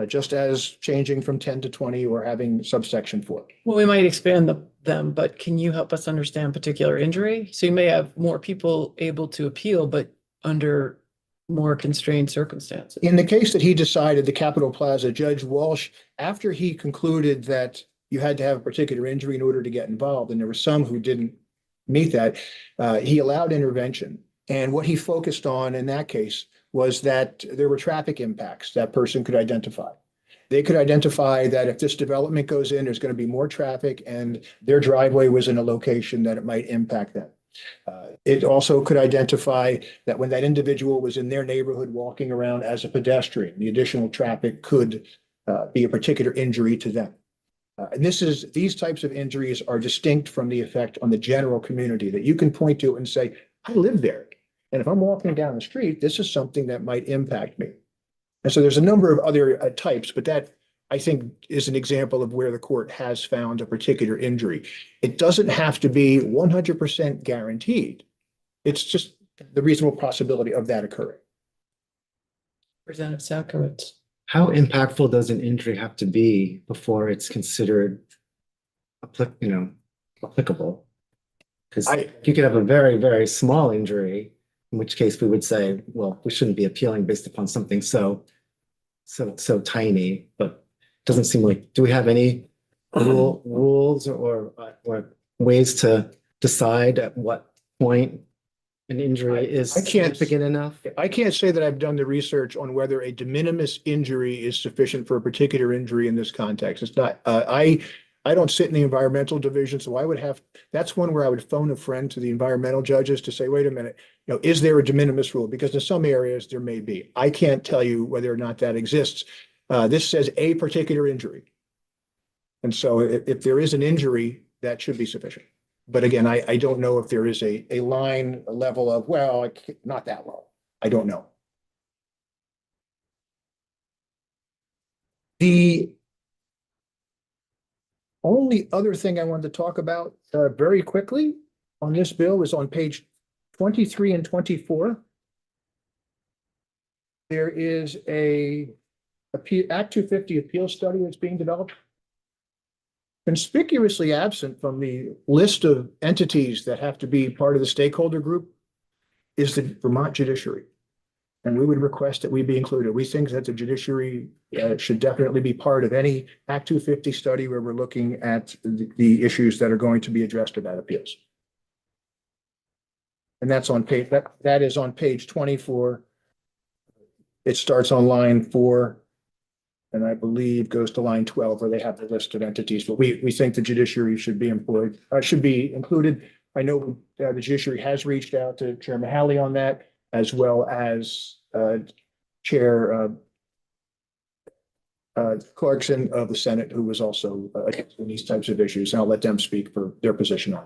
just as changing from 10 to 20 or having subsection 4. Well, we might expand them, but can you help us understand particular injury? So you may have more people able to appeal, but under more constrained circumstances. In the case that he decided, the Capitol Plaza, Judge Walsh, after he concluded that you had to have a particular injury in order to get involved, and there were some who didn't meet that, he allowed intervention. And what he focused on in that case was that there were traffic impacts that person could identify. They could identify that if this development goes in, there's going to be more traffic and their driveway was in a location that it might impact them. It also could identify that when that individual was in their neighborhood walking around as a pedestrian, the additional traffic could be a particular injury to them. And these types of injuries are distinct from the effect on the general community that you can point to and say, I live there. And if I'm walking down the street, this is something that might impact me. And so there's a number of other types, but that I think is an example of where the court has found a particular injury. It doesn't have to be 100% guaranteed. It's just the reasonable possibility of that occurring. Representative Sakowicz. How impactful does an injury have to be before it's considered applicable? Because you could have a very, very small injury, in which case we would say, well, we shouldn't be appealing based upon something so tiny, but it doesn't seem like, do we have any rules or ways to decide at what point an injury is I can't- significant enough? I can't say that I've done the research on whether a de minimis injury is sufficient for a particular injury in this context. It's not, I don't sit in the environmental division, so that's one where I would phone a friend to the environmental judges to say, wait a minute, is there a de minimis rule? Because in some areas there may be. I can't tell you whether or not that exists. This says a particular injury. And so if there is an injury, that should be sufficient. But again, I don't know if there is a line, a level of, well, not that low. I don't know. The only other thing I wanted to talk about very quickly on this bill is on page 23 and 24. There is Act 250 appeal study that's being developed. Conspicuously absent from the list of entities that have to be part of the stakeholder group is the Vermont judiciary. And we would request that we be included. We think that the judiciary should definitely be part of any Act 250 study where we're looking at the issues that are going to be addressed about appeals. And that's on page, that is on page 24. It starts on line 4. And I believe goes to line 12 where they have the list of entities, but we think the judiciary should be included. I know the judiciary has reached out to Chair Mahaley on that, as well as Chair Clarkson of the Senate, who was also in these types of issues. And I'll let them speak for their position on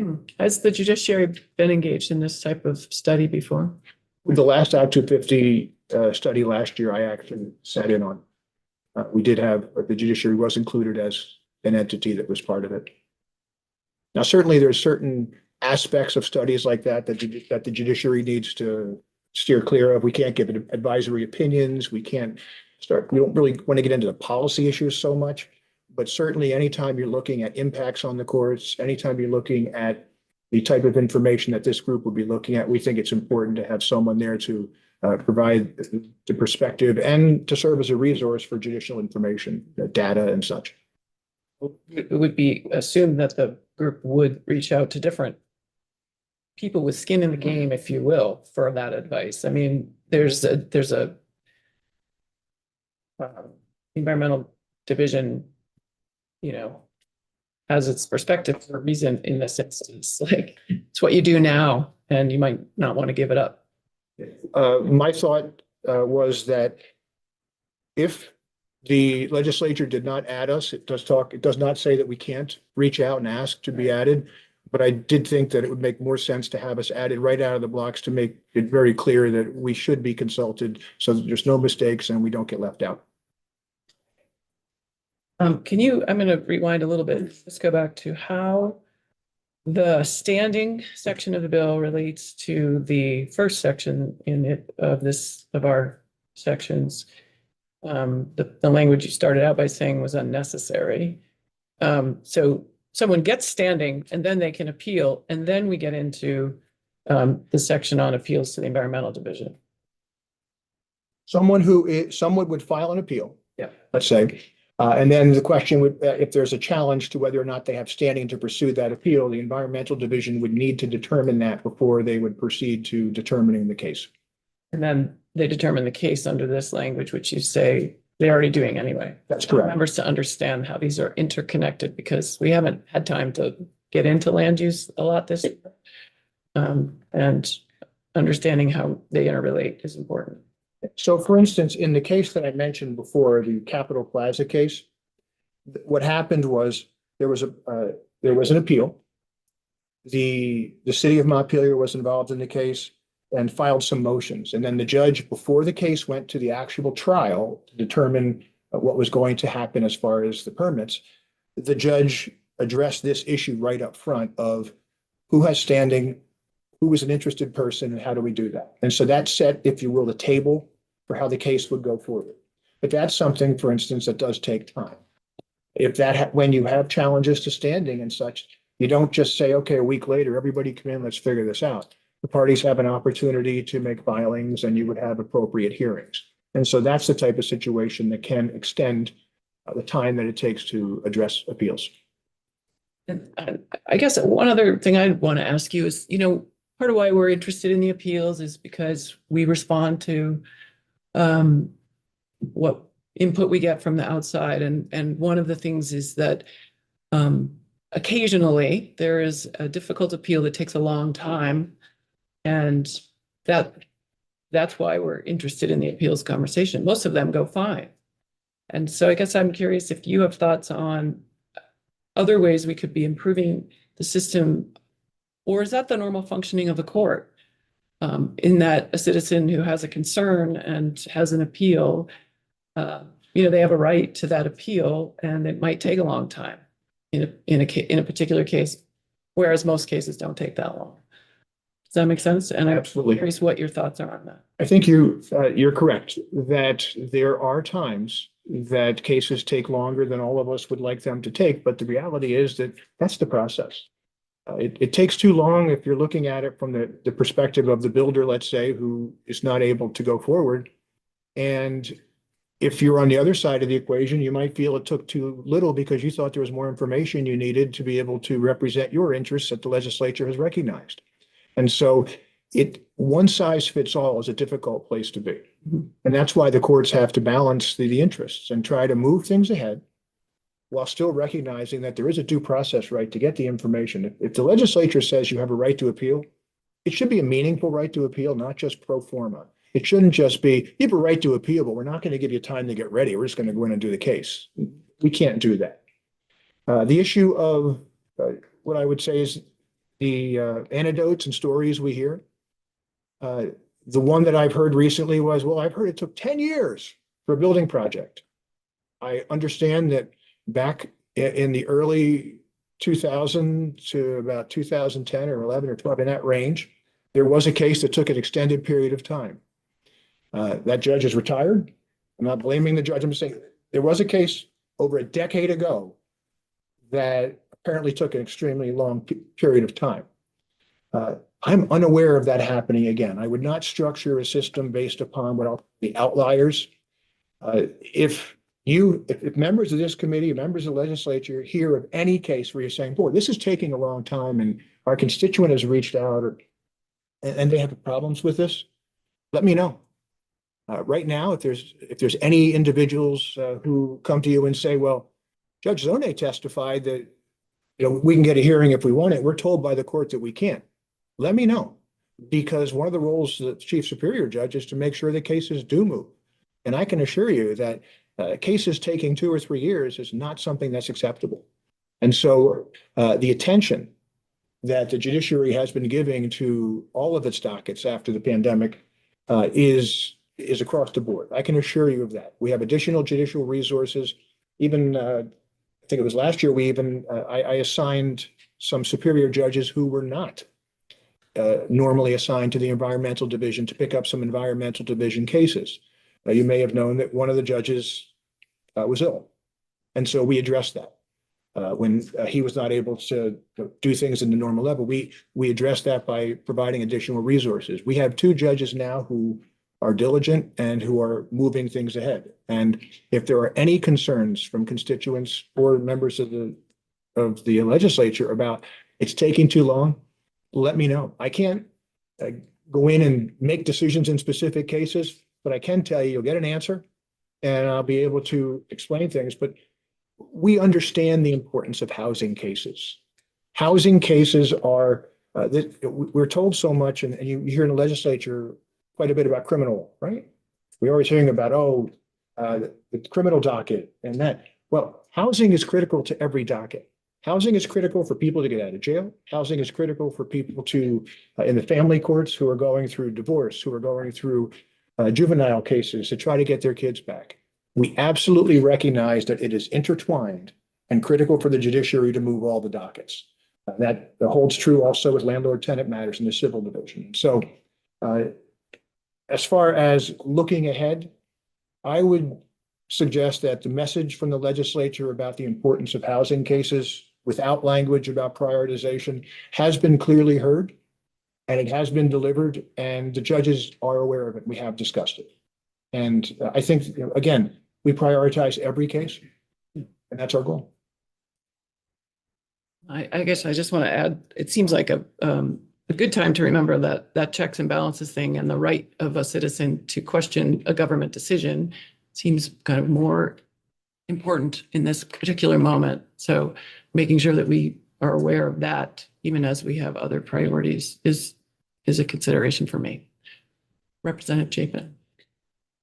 it. Has the judiciary been engaged in this type of study before? With the last Act 250 study last year, I actually sat in on. We did have, the judiciary was included as an entity that was part of it. Now, certainly there's certain aspects of studies like that that the judiciary needs to steer clear of. We can't give advisory opinions. We don't really want to get into the policy issues so much, but certainly anytime you're looking at impacts on the courts, anytime you're looking at the type of information that this group would be looking at, we think it's important to have someone there to provide the perspective and to serve as a resource for judicial information, data and such. It would be assumed that the group would reach out to different people with skin in the game, if you will, for that advice. I mean, there's a environmental division, has its perspective for a reason in this instance. Like, it's what you do now, and you might not want to give it up. My thought was that if the legislature did not add us, it does not say that we can't reach out and ask to be added. But I did think that it would make more sense to have us added right out of the blocks to make it very clear that we should be consulted so that there's no mistakes and we don't get left out. I'm going to rewind a little bit. Let's go back to how the standing section of the bill relates to the first section of our sections. The language you started out by saying was unnecessary. So someone gets standing and then they can appeal, and then we get into the section on appeals to the environmental division. Someone would file an appeal. Yeah. Let's say. And then the question would, if there's a challenge to whether or not they have standing to pursue that appeal, the environmental division would need to determine that before they would proceed to determining the case. And then they determine the case under this language, which you say they're already doing anyway. That's correct. Members to understand how these are interconnected, because we haven't had time to get into land use a lot this year. And understanding how they interrelate is important. So for instance, in the case that I mentioned before, the Capitol Plaza case, what happened was there was an appeal. The city of Montpelier was involved in the case and filed some motions. And then the judge, before the case went to the actual trial, to determine what was going to happen as far as the permits, the judge addressed this issue right up front of who has standing, who is an interested person, and how do we do that? And so that set, if you will, the table for how the case would go forward. But that's something, for instance, that does take time. If when you have challenges to standing and such, you don't just say, okay, a week later, everybody come in, let's figure this out. The parties have an opportunity to make filings and you would have appropriate hearings. And so that's the type of situation that can extend the time that it takes to address appeals. And I guess one other thing I want to ask you is, part of why we're interested in the appeals is because we respond to what input we get from the outside. And one of the things is that occasionally there is a difficult appeal that takes a long time. And that's why we're interested in the appeals conversation. Most of them go fine. And so I guess I'm curious if you have thoughts on other ways we could be improving the system, or is that the normal functioning of the court? In that a citizen who has a concern and has an appeal, they have a right to that appeal, and it might take a long time in a particular case, whereas most cases don't take that long. Does that make sense? And I'm Absolutely. curious what your thoughts are on that. I think you're correct that there are times that cases take longer than all of us would like them to take, but the reality is that that's the process. It takes too long if you're looking at it from the perspective of the builder, let's say, who is not able to go forward. And if you're on the other side of the equation, you might feel it took too little because you thought there was more information you needed to be able to represent your interests that the legislature has recognized. And so one size fits all is a difficult place to be. And that's why the courts have to balance the interests and try to move things ahead while still recognizing that there is a due process right to get the information. If the legislature says you have a right to appeal, it should be a meaningful right to appeal, not just pro forma. It shouldn't just be, you have a right to appeal, but we're not going to give you time to get ready. We're just going to go in and do the case. We can't do that. The issue of what I would say is the anecdotes and stories we hear. The one that I've heard recently was, well, I've heard it took 10 years for a building project. I understand that back in the early 2000 to about 2010 or 11 or 12, in that range, there was a case that took an extended period of time. That judge is retired. I'm not blaming the judge. I'm just saying there was a case over a decade ago that apparently took an extremely long period of time. I'm unaware of that happening again. I would not structure a system based upon the outliers. If members of this committee, members of the legislature hear of any case where you're saying, boy, this is taking a long time and our constituent has reached out and they have problems with this, let me know. Right now, if there's any individuals who come to you and say, well, Judge Zone testified that we can get a hearing if we want it. We're told by the court that we can't. Let me know, because one of the roles of the chief superior judge is to make sure the cases do move. And I can assure you that cases taking 2 or 3 years is not something that's acceptable. And so the attention that the judiciary has been giving to all of its dockets after the pandemic is across the board. I can assure you of that. We have additional judicial resources. Even I think it was last year, I assigned some superior judges who were not normally assigned to the environmental division to pick up some environmental division cases. You may have known that one of the judges was ill. And so we addressed that. When he was not able to do things in the normal level, we addressed that by providing additional resources. We have 2 judges now who are diligent and who are moving things ahead. And if there are any concerns from constituents or members of the legislature about it's taking too long, let me know. I can't go in and make decisions in specific cases, but I can tell you, you'll get an answer and I'll be able to explain things. But we understand the importance of housing cases. Housing cases are, we're told so much, and you hear in the legislature quite a bit about criminal, right? We're always hearing about, the criminal docket and that. Well, housing is critical to every docket. Housing is critical for people to get out of jail. Housing is critical for people to, in the family courts, who are going through divorce, who are going through juvenile cases to try to get their kids back. we absolutely recognize that it is intertwined and critical for the judiciary to move all the dockets. That holds true also with landlord-tenant matters in the civil division. So as far as looking ahead, I would suggest that the message from the legislature about the importance of housing cases without language about prioritization has been clearly heard, and it has been delivered, and the judges are aware of it. We have discussed it. And I think, again, we prioritize every case, and that's our goal. I guess I just want to add, it seems like a good time to remember that checks and balances thing and the right of a citizen to question a government decision seems kind of more important in this particular moment. So making sure that we are aware of that, even as we have other priorities, is a consideration for me. Representative Chapin.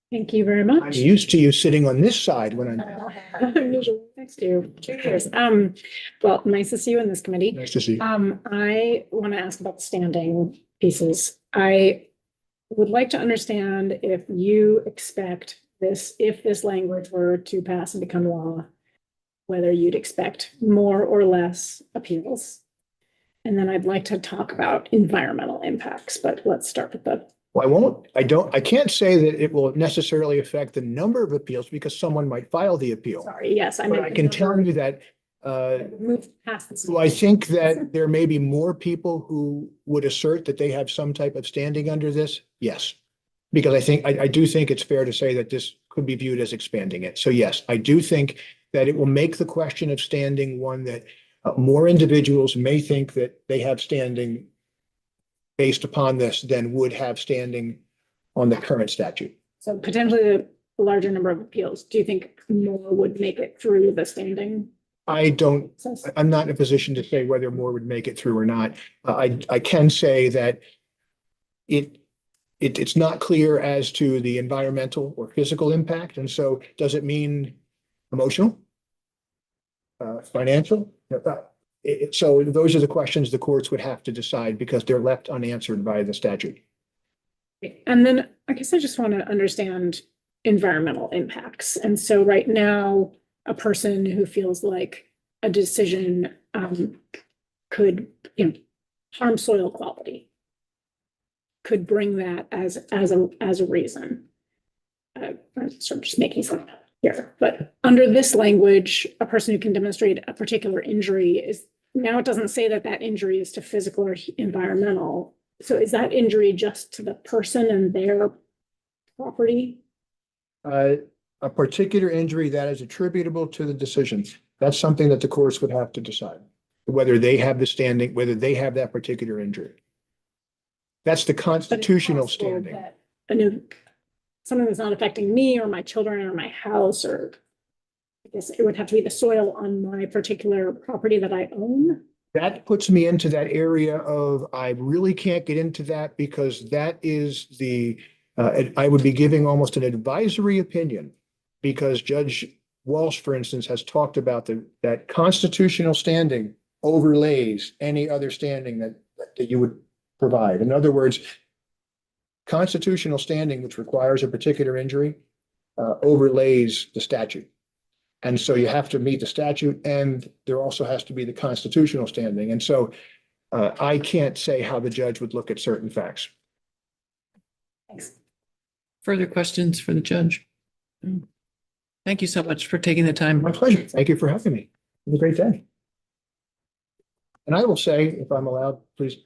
Thank you very I'm much. used to you sitting on this side when I'm usually next to you. Cheers. Well, nice to see you in this committee. nice to see you. I want to ask about the standing pieces. I would like to understand if you expect this, if this language were to pass and become law, whether you'd expect more or less appeals. And then I'd like to talk about environmental impacts, but let's start with the. Well, I can't say that it will necessarily affect the number of appeals because someone might file the appeal. Sorry, yes, I But meant. I can tell you that Move past this. I think that there may be more people who would assert that they have some type of standing under this. Yes. Because I do think it's fair to say that this could be viewed as expanding it. So yes, I do think that it will make the question of standing one that more individuals may think that they have standing based upon this than would have standing on the current statute. So potentially a larger number of appeals. Do you think more would make it through the standing process? I'm not in a position to say whether more would make it through or not. I can say that it's not clear as to the environmental or physical impact. And so does it mean emotional? Financial? So those are the questions the courts would have to decide because they're left unanswered by the statute. And then I guess I just want to understand environmental impacts. And so right now, a person who feels like a decision could, harm soil quality could bring that as a reason. I'm sort of just making something up here, but under this language, a person who can demonstrate a particular injury is, now it doesn't say that that injury is to physical or environmental. So is that injury just to the person and their property? A particular injury that is attributable to the decision. That's something that the courts would have to decide, whether they have the standing, whether they have that particular injury. That's the constitutional standing. Something that's not affecting me or my children or my house, or I guess it would have to be the soil on my particular property that I own. That puts me into that area of, I really can't get into that because that is I would be giving almost an advisory opinion because Judge Walsh, for instance, has talked about that constitutional standing overlays any other standing that you would provide. In other words, constitutional standing, which requires a particular injury, overlays the statute. And so you have to meet the statute and there also has to be the constitutional standing. And so I can't say how the judge would look at certain facts. Thanks. Further questions for the judge? Thank you so much for taking the time. My pleasure. Thank you for having me. Have a great day. And I will say, if I'm allowed, please,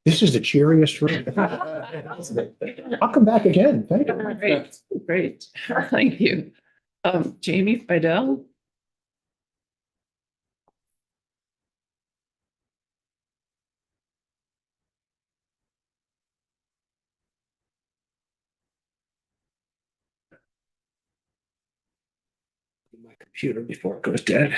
this is the cheeriest room. I'll come back again. Thank you. Great. Thank you. Jamie Fidel. My computer before it goes dead.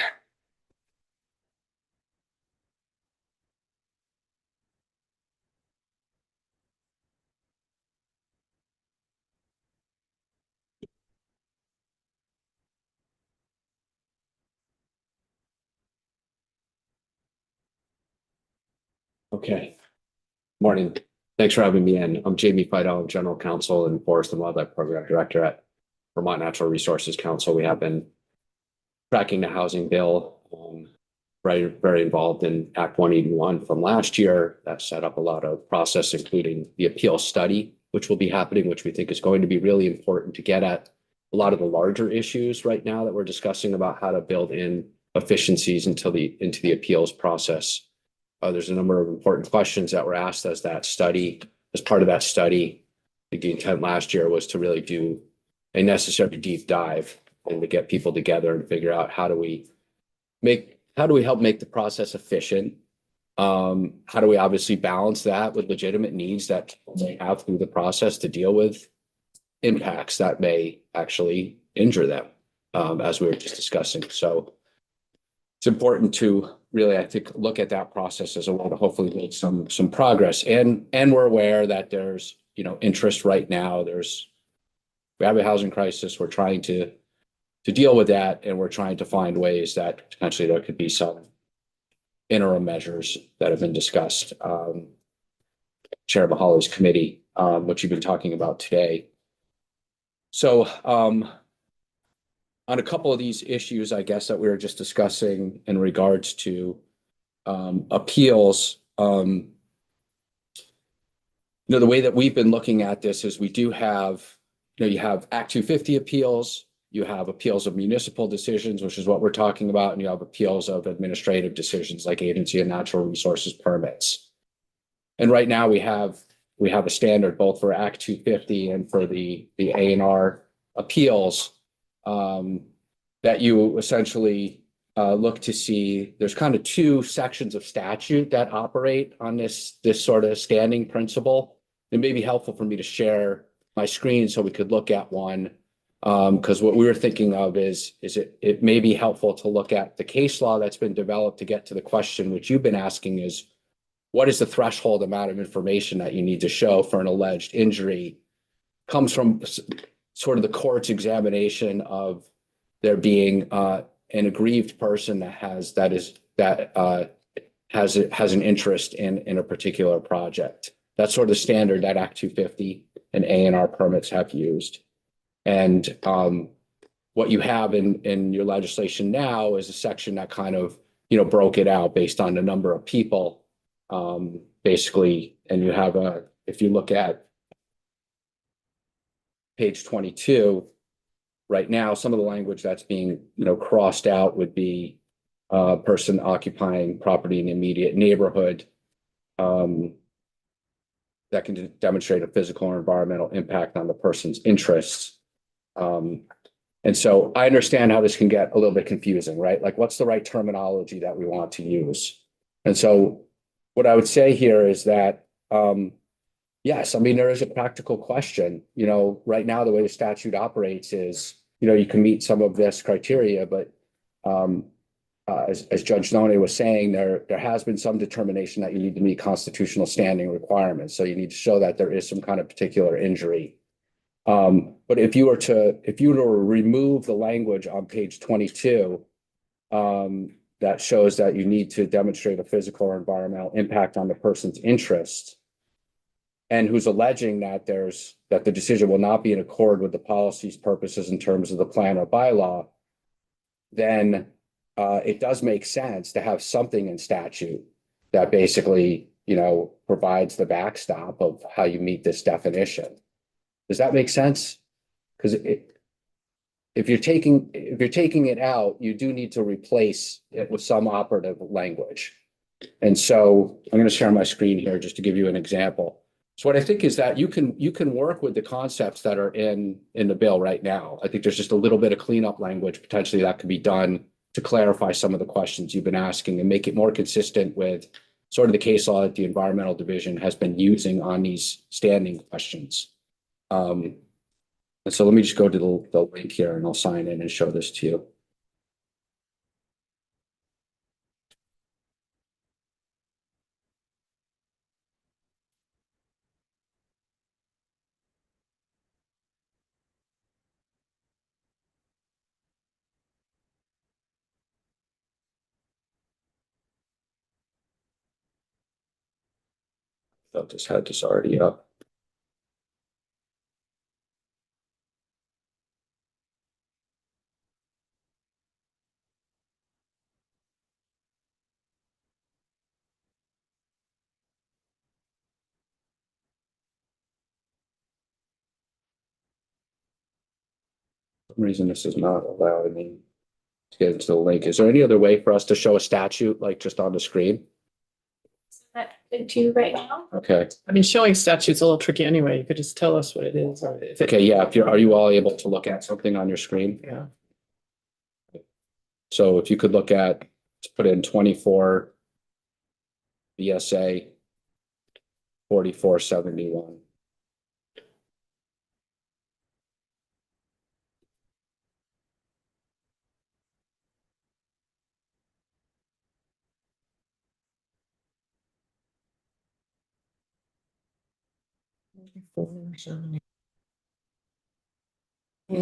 Okay. Morning. Thanks for having me in. I'm Jamie Fidel, General Counsel and Forest and Wildlife Program Director at Vermont Natural Resources Council, we have been tracking the housing bill. Very involved in Act 181 from last year. That set up a lot of process, including the appeal study, which will be happening, which we think is going to be really important to get at a lot of the larger issues right now that we're discussing about how to build in efficiencies into the appeals process. There's a number of important questions that were asked as part of that study. The intent last year was to really do a necessary deep dive and to get people together and figure out how do we help make the process efficient? How do we obviously balance that with legitimate needs that they have through the process to deal with impacts that may actually injure them, as we were just discussing. So it's important to really, I think, look at that process as a way to hopefully make some progress. And we're aware that there's, interest right now. We have a housing crisis. We're trying to deal with that, and we're trying to find ways that potentially there could be some interim measures that have been discussed. Chair Mahali's committee, which you've been talking about today. So on a couple of these issues, I guess, that we were just discussing in regards to appeals, the way that we've been looking at this is we do have, you have Act 250 appeals, you have appeals of municipal decisions, which is what we're talking about, and you have appeals of administrative decisions like agency and natural resources permits. And right now we have a standard both for Act 250 and for the A&R appeals that you essentially look to see. There's kind of two sections of statute that operate on this sort of standing principle. It may be helpful for me to share my screen so we could look at one. Because what we were thinking of is it may be helpful to look at the case law that's been developed to get to the question which you've been asking is, what is the threshold amount of information that you need to show for an alleged injury? Comes from sort of the court's examination of there being an aggrieved person that has an interest in a particular project. That's sort of the standard that Act 250 and A&R permits have used. And what you have in your legislation now is a section that kind of, broke it out based on the number of people, basically. And you have if you look at page 22, right now, some of the language that's being, crossed out would be a person occupying property in the immediate neighborhood that can demonstrate a physical or environmental impact on the person's interests. And so I understand how this can get a little bit confusing, right? Like, what's the right terminology that we want to use? And so what I would say here is that, yes, I mean, there is a practical question. Right now, the way the statute operates is, you can meet some of this criteria, but as Judge None was saying, there has been some determination that you need to meet constitutional standing requirements. So you need to show that there is some kind of particular injury. But if you were to remove the language on page 22, that shows that you need to demonstrate a physical or environmental impact on the person's interest, and who's alleging that the decision will not be in accord with the policies, purposes, and terms of the plan or bylaw, then it does make sense to have something in statute that basically, provides the backstop of how you meet this definition. Does that make sense? Because if you're taking it out, you do need to replace it with some operative language. And so I'm going to share my screen here just to give you an example. So what I think is that you can work with the concepts that are in the bill right now. I think there's just a little bit of cleanup language potentially that could be done to clarify some of the questions you've been asking and make it more consistent with sort of the case law that the Environmental Division has been using on these standing questions. And so let me just go to the link here and I'll sign in and show this to you. I thought this had this already up. some reason this is not allowing me to get into the link. Is there any other way for us to show a statute, like just on the screen? That into right now. Okay, I mean, showing statutes a little tricky anyway. You could just tell us what it is or if it. okay, yeah, if you're, are you all able to look at something on your screen? Yeah. So if you could look at, let's put in 24 VSA 4471.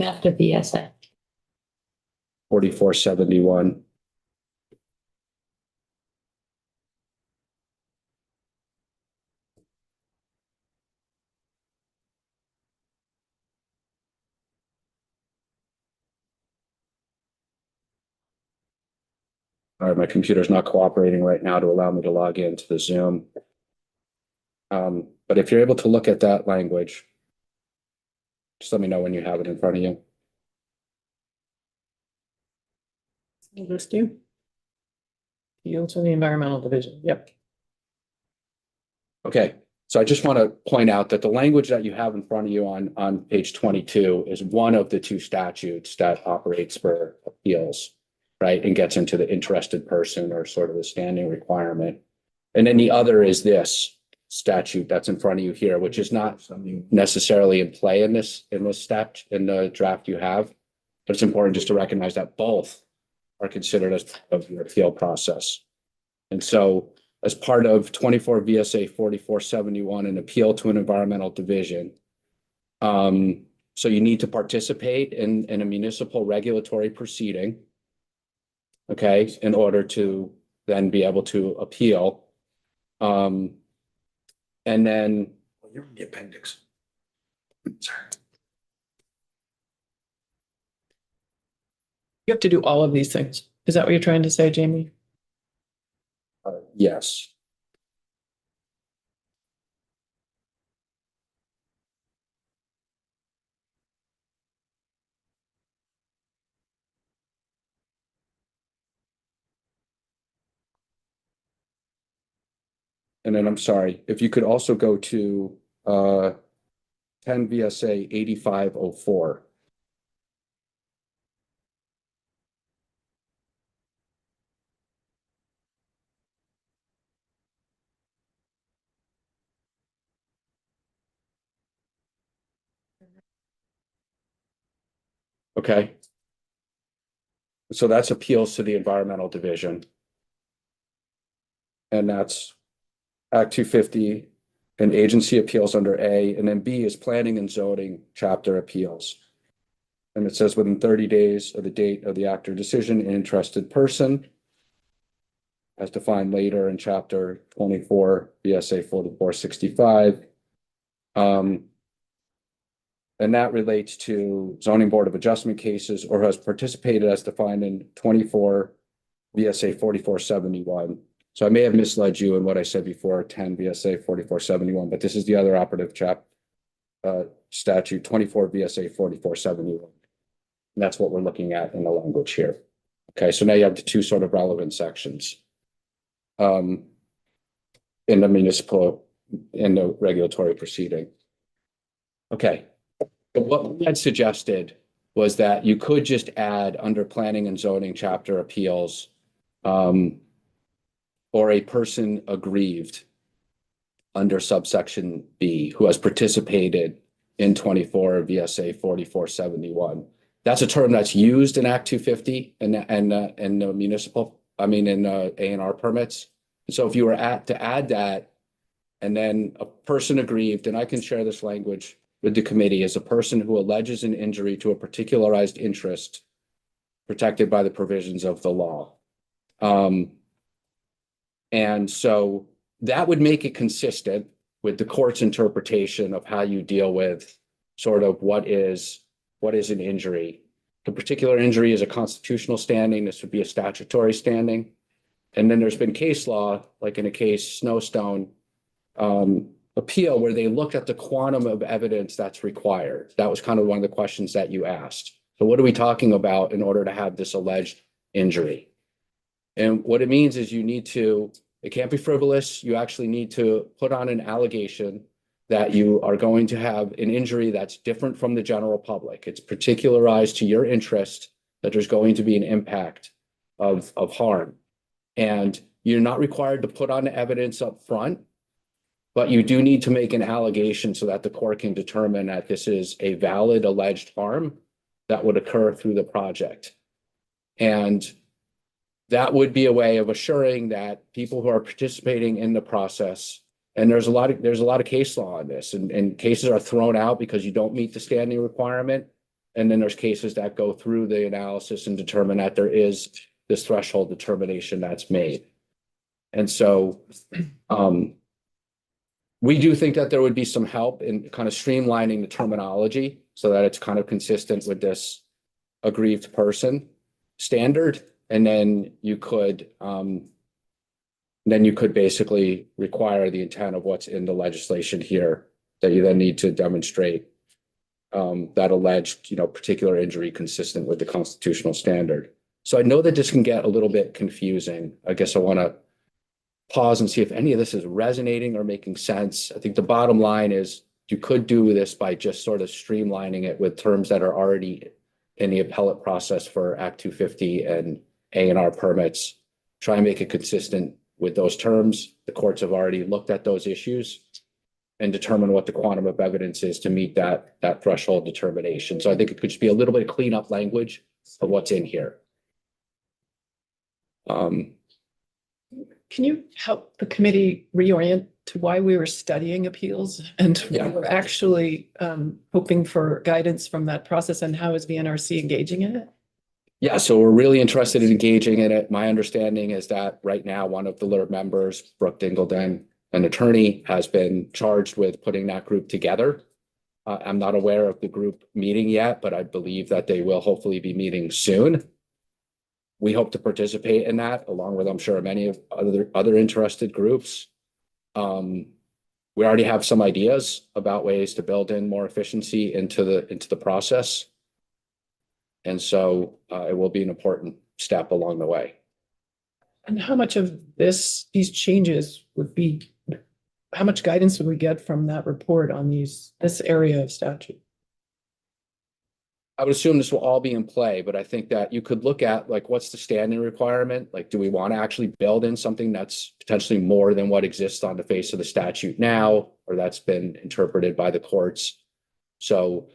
After VSA. 4471. All right, my computer's not cooperating right now to allow me to log into the Zoom. But if you're able to look at that language, just let me know when you have it in front of you. Just you. Yield to the environmental division. Yep. Okay, so I just want to point out that the language that you have in front of you on page 22 is one of the two statutes that operates for appeals, right? And gets into the interested person or sort of the standing requirement. And then the other is this statute that's in front of you here, which is not necessarily in play in this statute, in the draft you have. But it's important just to recognize that both are considered as part of your appeal process. And so as part of 24 VSA 4471, an appeal to an environmental division. So you need to participate in a municipal regulatory proceeding. Okay, in order to then be able to appeal. And then. You're in the appendix. You have to do all of these things. Is that what you're trying to say, Jamie? Yes. And then I'm sorry, if you could also go to 10 VSA 8504. Okay. So that's appeals to the environmental division. And that's Act 250 and agency appeals under A, and then B is planning and zoning chapter appeals. And it says within 30 days of the date of the act or decision, an interested person, as defined later in chapter 24 VSA 4465. And that relates to zoning board of adjustment cases or has participated as defined in 24 VSA 4471. So I may have misled you in what I said before, 10 VSA 4471, but this is the other operative statute, 24 VSA 4471. And that's what we're looking at in the language here. Okay, so now you have the two sort of relevant sections in the municipal, in the regulatory proceeding. Okay, but what we had suggested was that you could just add under planning and zoning chapter appeals, or a person aggrieved under subsection B who has participated in 24 VSA 4471. That's a term that's used in Act 250 and the municipal, I mean, in A&R permits. So if you were to add that, and then a person aggrieved, and I can share this language with the committee, as a person who alleges an injury to a particularized interest protected by the provisions of the law. And so that would make it consistent with the court's interpretation of how you deal with sort of what is an injury. The particular injury is a constitutional standing. This would be a statutory standing. And then there's been case law, like in a case Snowstone appeal, where they looked at the quantum of evidence that's required. That was kind of one of the questions that you asked. So what are we talking about in order to have this alleged injury? And what it means is it can't be frivolous. You actually need to put on an allegation that you are going to have an injury that's different from the general public. It's particularized to your interest, that there's going to be an impact of harm. And you're not required to put on evidence up front, but you do need to make an allegation so that the court can determine that this is a valid alleged harm that would occur through the project. And that would be a way of assuring that people who are participating in the process, and there's a lot of case law on this, and cases are thrown out because you don't meet the standing requirement. And then there's cases that go through the analysis and determine that there is this threshold determination that's made. And so we do think that there would be some help in kind of streamlining the terminology so that it's kind of consistent with this aggrieved person standard. And then you could basically require the intent of what's in the legislation here, that you then need to demonstrate that alleged, particular injury consistent with the constitutional standard. So I know that this can get a little bit confusing. I guess I want to pause and see if any of this is resonating or making sense. I think the bottom line is you could do this by just sort of streamlining it with terms that are already in the appellate process for Act 250 and A&R permits. Try and make it consistent with those terms. The courts have already looked at those issues and determine what the quantum of evidence is to meet that threshold determination. So I think it could just be a little bit of cleanup language of what's in here. Can you help the committee reorient to why we were studying appeals and Yeah. we're actually hoping for guidance from that process, and how is VNRC engaging in it? Yeah, so we're really interested in engaging in it. My understanding is that right now, one of the LURB members, Brooke Dingledon, an attorney, has been charged with putting that group together. I'm not aware of the group meeting yet, but I believe that they will hopefully be meeting soon. We hope to participate in that, along with, I'm sure, many of other interested groups. We already have some ideas about ways to build in more efficiency into the process. And so it will be an important step along the way. And how much of these changes would be, how much guidance would we get from that report on this area of statute? I would assume this will all be in play, but I think that you could look at, like, what's the standing requirement? Like, do we want to actually build in something that's potentially more than what exists on the face of the statute now, or that's been interpreted by the courts? So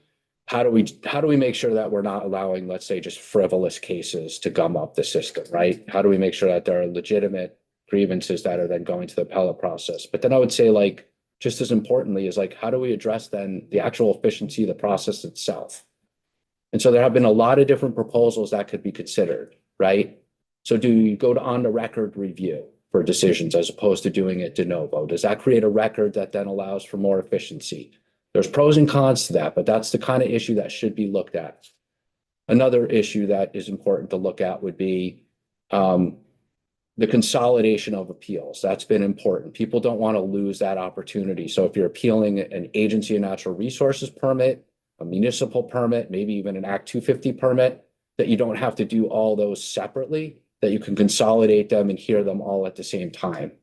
how do we make sure that we're not allowing, let's say, just frivolous cases to gum up the system, right? How do we make sure that there are legitimate grievances that are then going to the appellate process? But then I would say, like, just as importantly is, like, how do we address then the actual efficiency of the process itself? And so there have been a lot of different proposals that could be considered, right? So do you go to on the record review for decisions as opposed to doing it de novo? Does that create a record that then allows for more efficiency? There's pros and cons to that, but that's the kind of issue that should be looked at. Another issue that is important to look at would be the consolidation of appeals. That's been important. People don't want to lose that opportunity. So if you're appealing an agency of natural resources permit, a municipal permit, maybe even an Act 250 permit, that you don't have to do all those separately, that you can consolidate them and hear them all at the same time.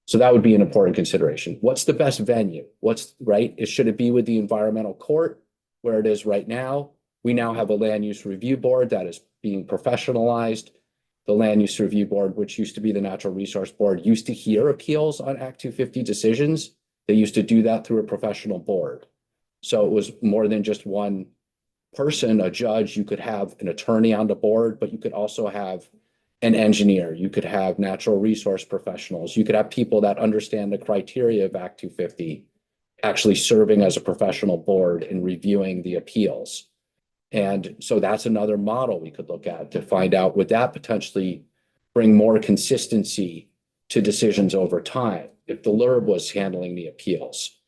So that would be an important consideration. What's the best venue? Should it be with the environmental court where it is right now? We now have a land use review board that is being professionalized. The land use review board, which used to be the natural resource board, used to hear appeals on Act 250 decisions. They used to do that through a professional board. So it was more than just one person, a judge. You could have an attorney on the board, but you could also have an engineer. You could have natural resource professionals. You could have people that understand the criteria of Act 250 actually serving as a professional board and reviewing the appeals. And so that's another model we could look at to find out, would that potentially bring more consistency to decisions over time if the LURB was handling the appeals?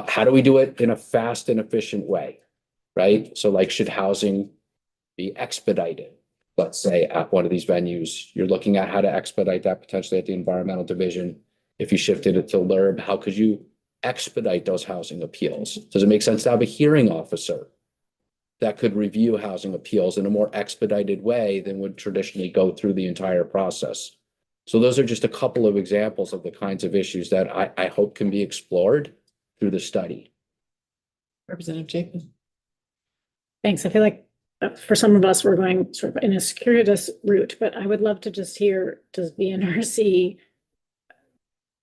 How do we do it in a fast and efficient way, right? So, like, should housing be expedited? Let's say at one of these venues, you're looking at how to expedite that potentially at the environmental division. If you shifted it to LURB, how could you expedite those housing appeals? Does it make sense to have a hearing officer that could review housing appeals in a more expedited way than would traditionally go through the entire process. So those are just a couple of examples of the kinds of issues that I hope can be explored through the study. Representative Jacobs. Thanks. I feel like for some of us, we're going sort of in a circuitous route, but I would love to just hear, does the NRC,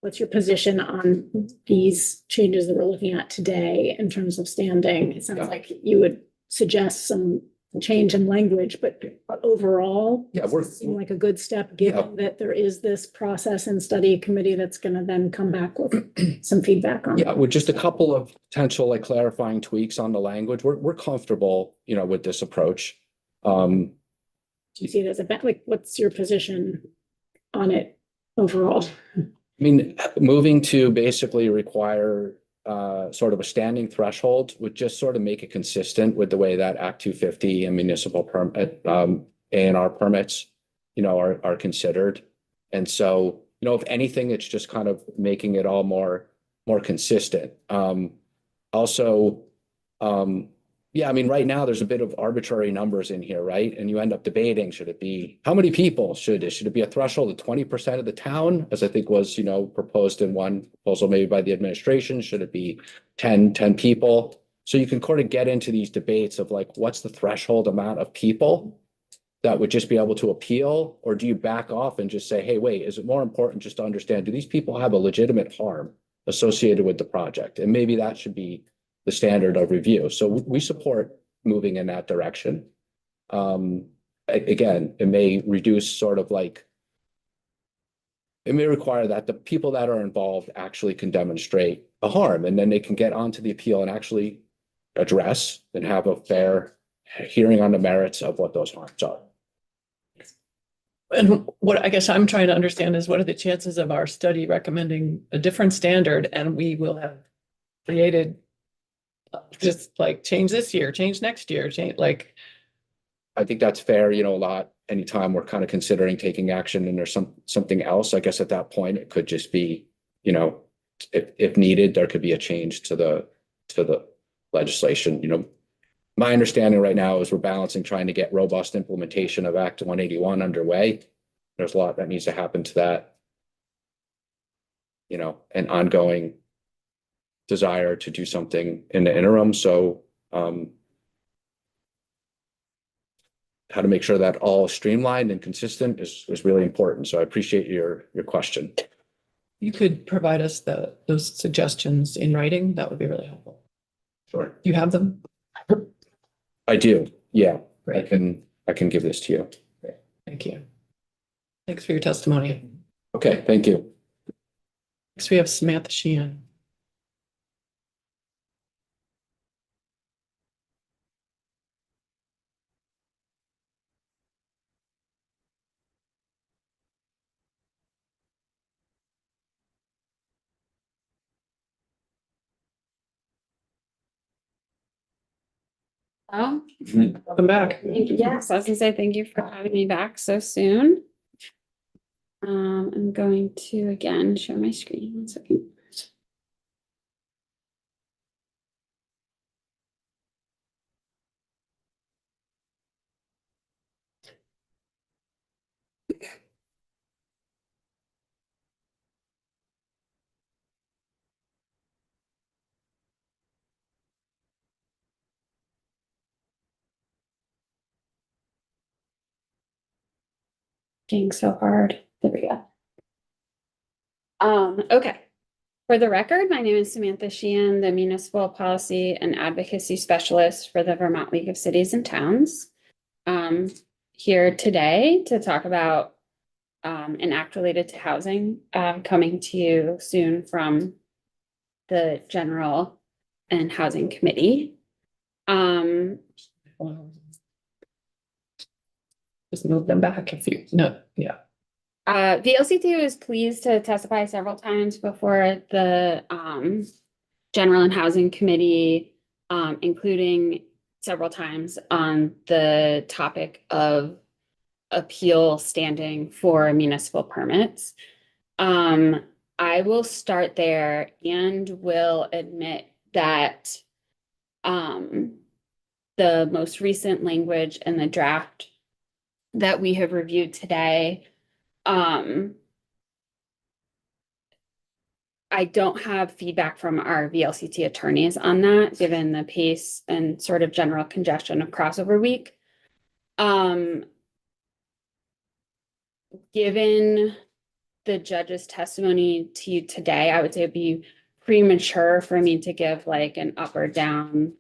what's your position on these changes that we're looking at today in terms of standing? It sounds like you would suggest some change in language, but overall, Yeah, does it seem like a good step, given that there is this process and study committee that's going to then come back with some feedback on. Yeah, with just a couple of potential like clarifying tweaks on the language, we're comfortable, with this approach. Do you see it as like, what's your position on it overall? I mean, moving to basically require sort of a standing threshold would just sort of make it consistent with the way that Act 250 and municipal permit A&R permits, are considered. And so, if anything, it's just kind of making it all more consistent. Also, yeah, I mean, right now there's a bit of arbitrary numbers in here, right? And you end up debating, should it be, how many people should it be a threshold of 20% of the town, as I think was, proposed in one proposal maybe by the administration? Should it be 10 people? So you can kind of get into these debates of like, what's the threshold amount of people that would just be able to appeal? Or do you back off and just say, hey, wait, is it more important just to understand, do these people have a legitimate harm associated with the project? And maybe that should be the standard of review. So we support moving in that direction. Again, it may reduce sort of like, it may require that the people that are involved actually can demonstrate a harm, and then they can get onto the appeal and actually address and have a fair hearing on the merits of what those harms are. And what I guess I'm trying to understand is, what are the chances of our study recommending a different standard, and we will have created just like change this year, change next year, change like. I think that's fair, a lot, anytime we're kind of considering taking action and there's something else, I guess at that point, it could just be, if needed, there could be a change to the legislation. My understanding right now is we're balancing trying to get robust implementation of Act 181 underway. There's a lot that needs to happen to that, an ongoing desire to do something in the interim. So how to make sure that all streamlined and consistent is really important. So I appreciate your question. You could provide us those suggestions in writing. That would be really helpful. Sure. Do you have them? I do. Yeah. Great. I can give this to you. Thank you. Thanks for your testimony. Okay. Thank you. Next, we have Samantha Sheehan. Oh, Welcome back. yes, I was gonna say thank you for having me back so soon. I'm going to again share my screen. 1 second. Being so hard. There we go. Okay. For the record, my name is Samantha Sheehan, the Municipal Policy and Advocacy Specialist for the Vermont League of Cities and Towns. Here today to talk about an act related to housing coming to you soon from the General and Housing Committee. Just move them back if you, no, yeah. VLCT was pleased to testify several times before the General and Housing Committee, including several times on the topic of appeal standing for municipal permits. I will start there and will admit that the most recent language and the draft that we have reviewed today. I don't have feedback from our VLCT attorneys on that, given the pace and sort of general congestion of crossover week. Given the judge's testimony to you today, I would say it'd be premature for me to give like an up or down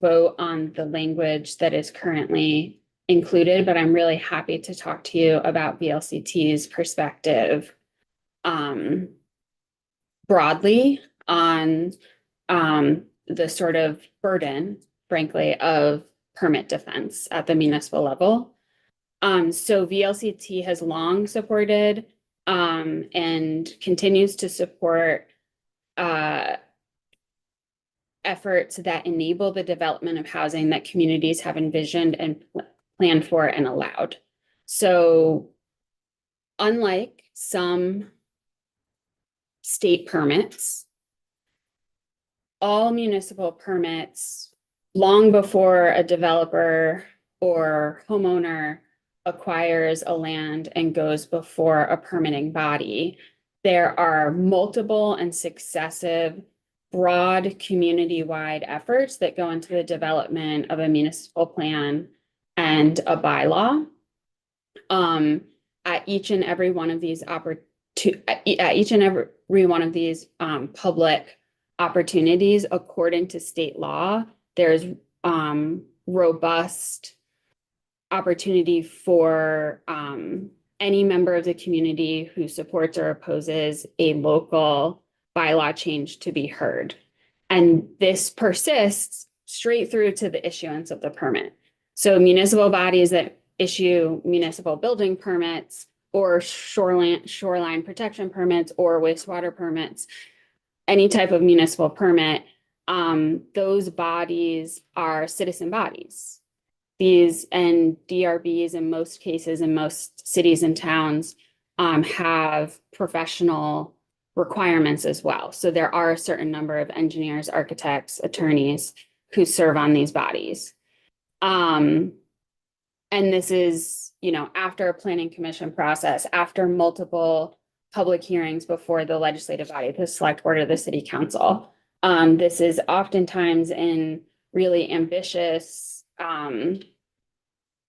vote on the language that is currently included, but I'm really happy to talk to you about VLCT's perspective broadly on the sort of burden, frankly, of permit defense at the municipal level. So VLCT has long supported and continues to support efforts that enable the development of housing that communities have envisioned and planned for and allowed. So unlike some state permits, all municipal permits, long before a developer or homeowner acquires a land and goes before a permitting body, there are multiple and successive broad community-wide efforts that go into the development of a municipal plan and a bylaw. At each and every one of these public opportunities, according to state law, there's robust opportunity for any member of the community who supports or opposes a local bylaw change to be heard. And this persists straight through to the issuance of the permit. So municipal bodies that issue municipal building permits or shoreline protection permits or wastewater permits, any type of municipal permit, those bodies are citizen bodies. These and DRBs in most cases in most cities and towns have professional requirements as well. So there are a certain number of engineers, architects, attorneys who serve on these bodies. And this is, you know, after a planning commission process, after multiple public hearings before the legislative body, the select board or the city council. This is oftentimes in really ambitious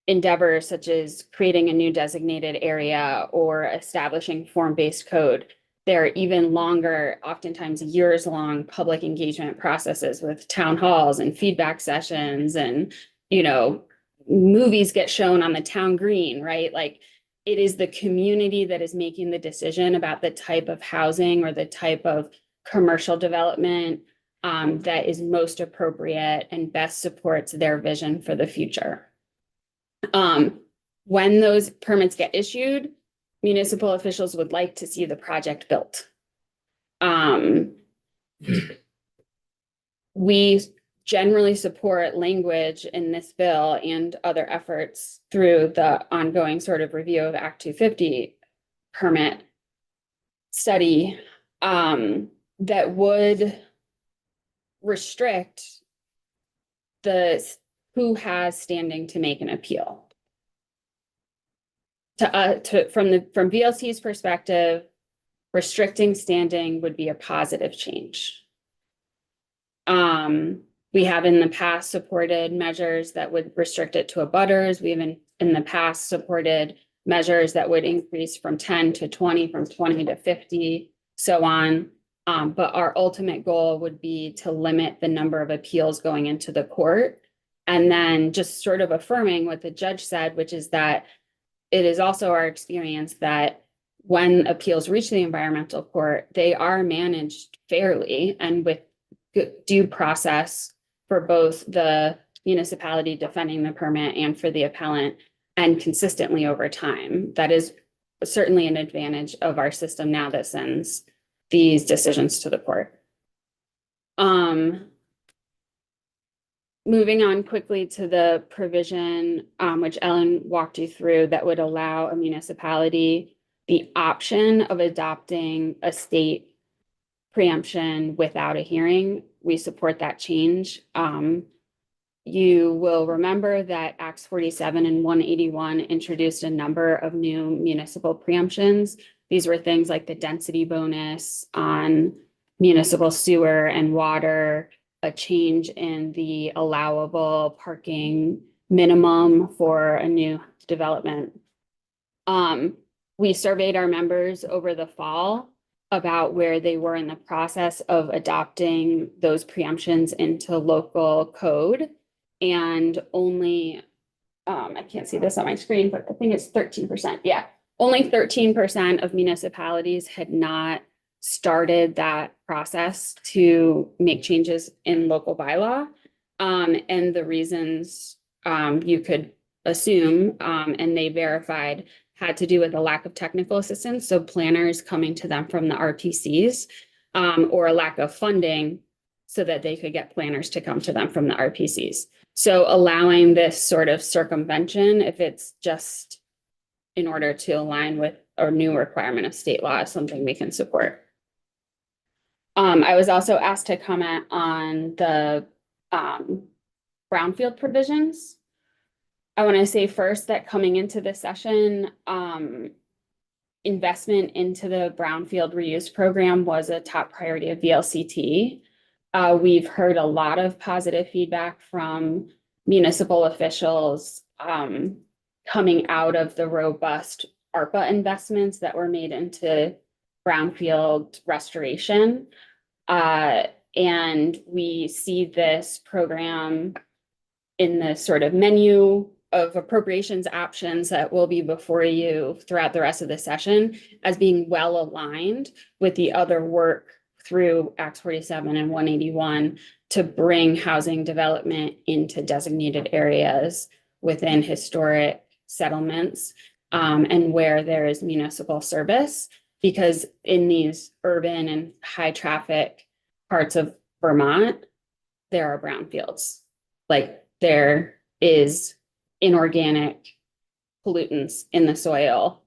endeavors such as creating a new designated area or establishing form-based code. There are even longer, oftentimes years-long public engagement processes with town halls and feedback sessions and, you know, movies get shown on the town green, right? Like it is the community that is making the decision about the type of housing or the type of commercial development that is most appropriate and best supports their vision for the future. When those permits get issued, municipal officials would like to see the project built. We generally support language in this bill and other efforts through the ongoing sort of review of Act 250 permit study that would restrict who has standing to make an appeal. From VLC's perspective, restricting standing would be a positive change. We have in the past supported measures that would restrict it to abutters. We have in the past supported measures that would increase from 10 to 20, from 20 to 50, so on. But our ultimate goal would be to limit the number of appeals going into the court. And then just sort of affirming what the judge said, which is that it is also our experience that when appeals reach the environmental court, they are managed fairly and with due process for both the municipality defending the permit and for the appellant, and consistently over time. That is certainly an advantage of our system now that sends these decisions to the court. Moving on quickly to the provision which Ellen walked you through that would allow a municipality the option of adopting a state preemption without a hearing. We support that change. you will remember that Acts 47 and 181 introduced a number of new municipal preemptions. These were things like the density bonus on municipal sewer and water, a change in the allowable parking minimum for a new development. We surveyed our members over the fall about where they were in the process of adopting those preemptions into local code. And only, I can't see this on my screen, but I think it's 13%. Yeah, only 13% of municipalities had not started that process to make changes in local bylaw. And the reasons you could assume, and they verified, had to do with a lack of technical assistance. So planners coming to them from the RPCs, or a lack of funding so that they could get planners to come to them from the RPCs. So allowing this sort of circumvention, if it's just in order to align with a new requirement of state law, is something we can support. I was also asked to comment on the brownfield provisions. I want to say first that coming into this session, investment into the brownfield reuse program was a top priority of VLCT. We've heard a lot of positive feedback from municipal officials coming out of the robust ARPA investments that were made into brownfield restoration. And we see this program in the sort of menu of appropriations options that will be before you throughout the rest of the session as being well aligned with the other work through Acts 47 and 181 to bring housing development into designated areas within historic settlements, and where there is municipal service, because in these urban and high traffic parts of Vermont, there are brownfields. Like there is inorganic pollutants in the soil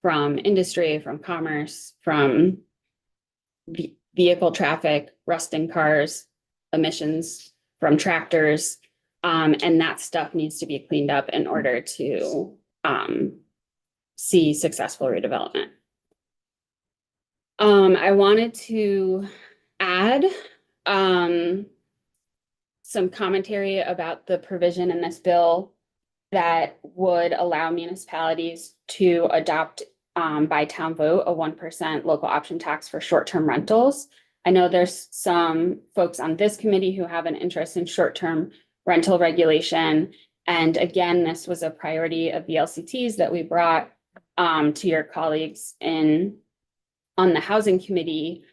from industry, from commerce, from vehicle traffic, rusting cars, emissions from tractors. And that stuff needs to be cleaned up in order to see successful redevelopment. I wanted to add some commentary about the provision in this bill that would allow municipalities to adopt by town vote a 1% local option tax for short-term rentals. I know there's some folks on this committee who have an interest in short-term rental regulation. And again, this was a priority of the LCTs that we brought to your colleagues on the housing committee.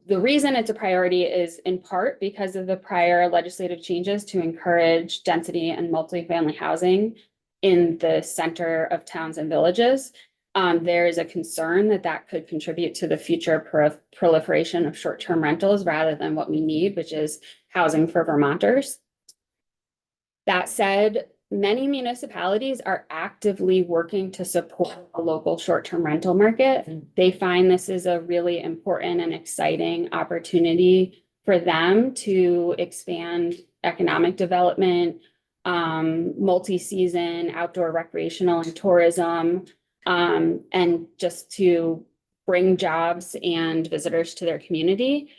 The reason it's a priority is in part because of the prior legislative changes to encourage density and multifamily housing in the center of towns and villages. There is a concern that that could contribute to the future proliferation of short-term rentals rather than what we need, which is housing for Vermonters. That said, many municipalities are actively working to support a local short-term rental market. They find this is a really important and exciting opportunity for them to expand economic development, multi-season outdoor recreational and tourism, and just to bring jobs and visitors to their community.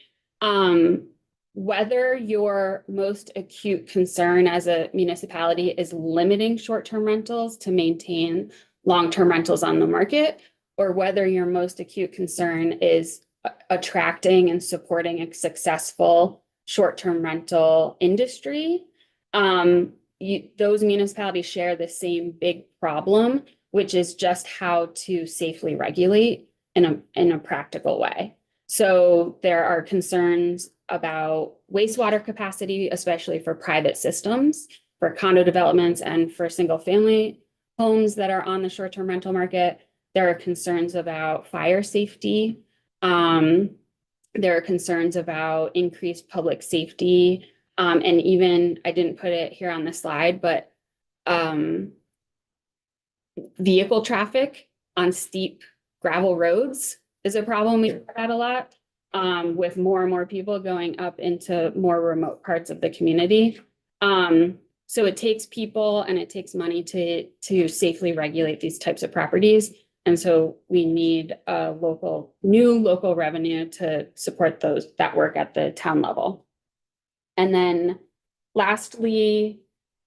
Whether your most acute concern as a municipality is limiting short-term rentals to maintain long-term rentals on the market, or whether your most acute concern is attracting and supporting a successful short-term rental industry, those municipalities share the same big problem, which is just how to safely regulate in a practical way. So there are concerns about wastewater capacity, especially for private systems, for condo developments, and for single family homes that are on the short-term rental market. There are concerns about fire safety. There are concerns about increased public safety. And even, I didn't put it here on the slide, but vehicle traffic on steep gravel roads is a problem we hear about a lot. with more and more people going up into more remote parts of the community. So it takes people and it takes money to safely regulate these types of properties. And so we need a new local revenue to support that work at the town level. And then lastly,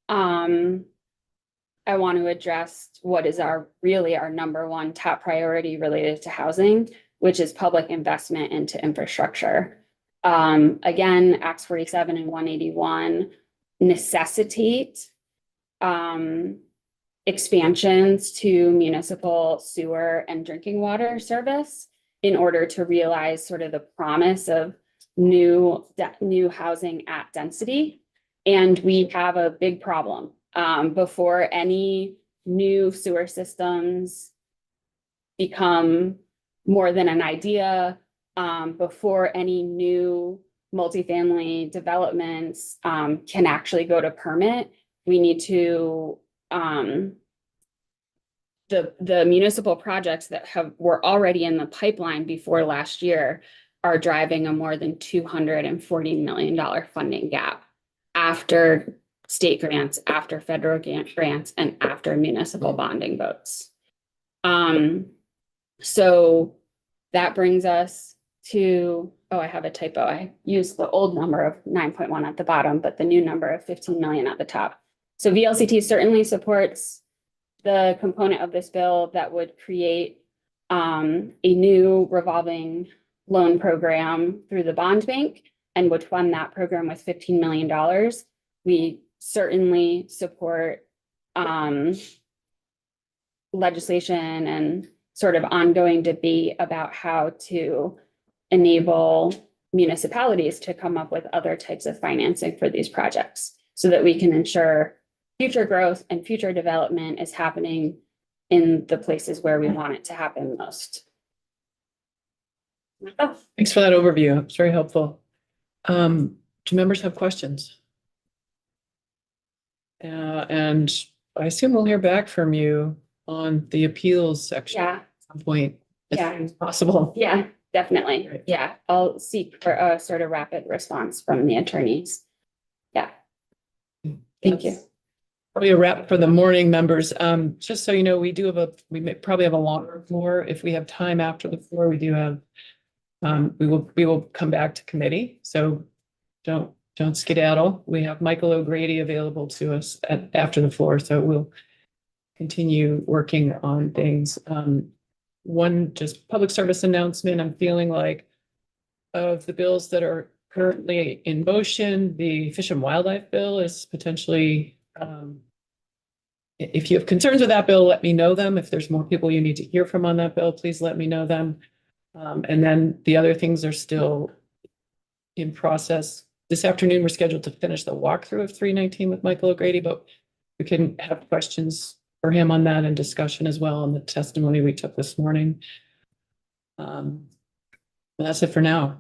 I want to address what is really our number one top priority related to housing, which is public investment into infrastructure. Again, Acts 47 and 181 necessitate expansions to municipal sewer and drinking water service in order to realize sort of the promise of new housing at density. And we have a big problem. Before any new sewer systems become more than an idea, before any new multifamily developments can actually go to permit, we need to the municipal projects that were already in the pipeline before last year are driving a more than $240 million funding gap after state grants, after federal grants, and after municipal bonding votes. So that brings us to, oh, I have a typo. I used the old number of 9.1 at the bottom, but the new number of 15 million at the top. So VLCT certainly supports the component of this bill that would create a new revolving loan program through the bond bank and would fund that program with $15 million. We certainly support legislation and sort of ongoing debate about how to enable municipalities to come up with other types of financing for these projects so that we can ensure future growth and future development is happening in the places where we want it to happen most. Thanks for that overview. It's very helpful. Do members have questions? And I assume we'll hear back from you on the appeals section Yeah, at some point. As Yeah. soon as possible. yeah, definitely. Great. Yeah, I'll seek for a sort of rapid response from the attorneys. Yeah. Thank you. Probably a wrap for the morning members. Just so you know, we may probably have a longer floor. If we have time after the floor, we do have, we will come back to committee. So don't skedaddle. We have Michael O'Grady available to us after the floor. So we'll continue working on things. One just public service announcement. I'm feeling like of the bills that are currently in motion, the Fish and Wildlife bill is potentially, if you have concerns with that bill, let me know them. If there's more people you need to hear from on that bill, please let me know them. And then the other things are still in process. This afternoon, we're scheduled to finish the walkthrough of 319 with Michael O'Grady, but we can have questions for him on that and discussion as well on the testimony we took this morning. That's it for now.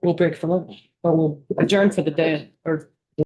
We'll break for lunch, or we'll adjourn for the day, or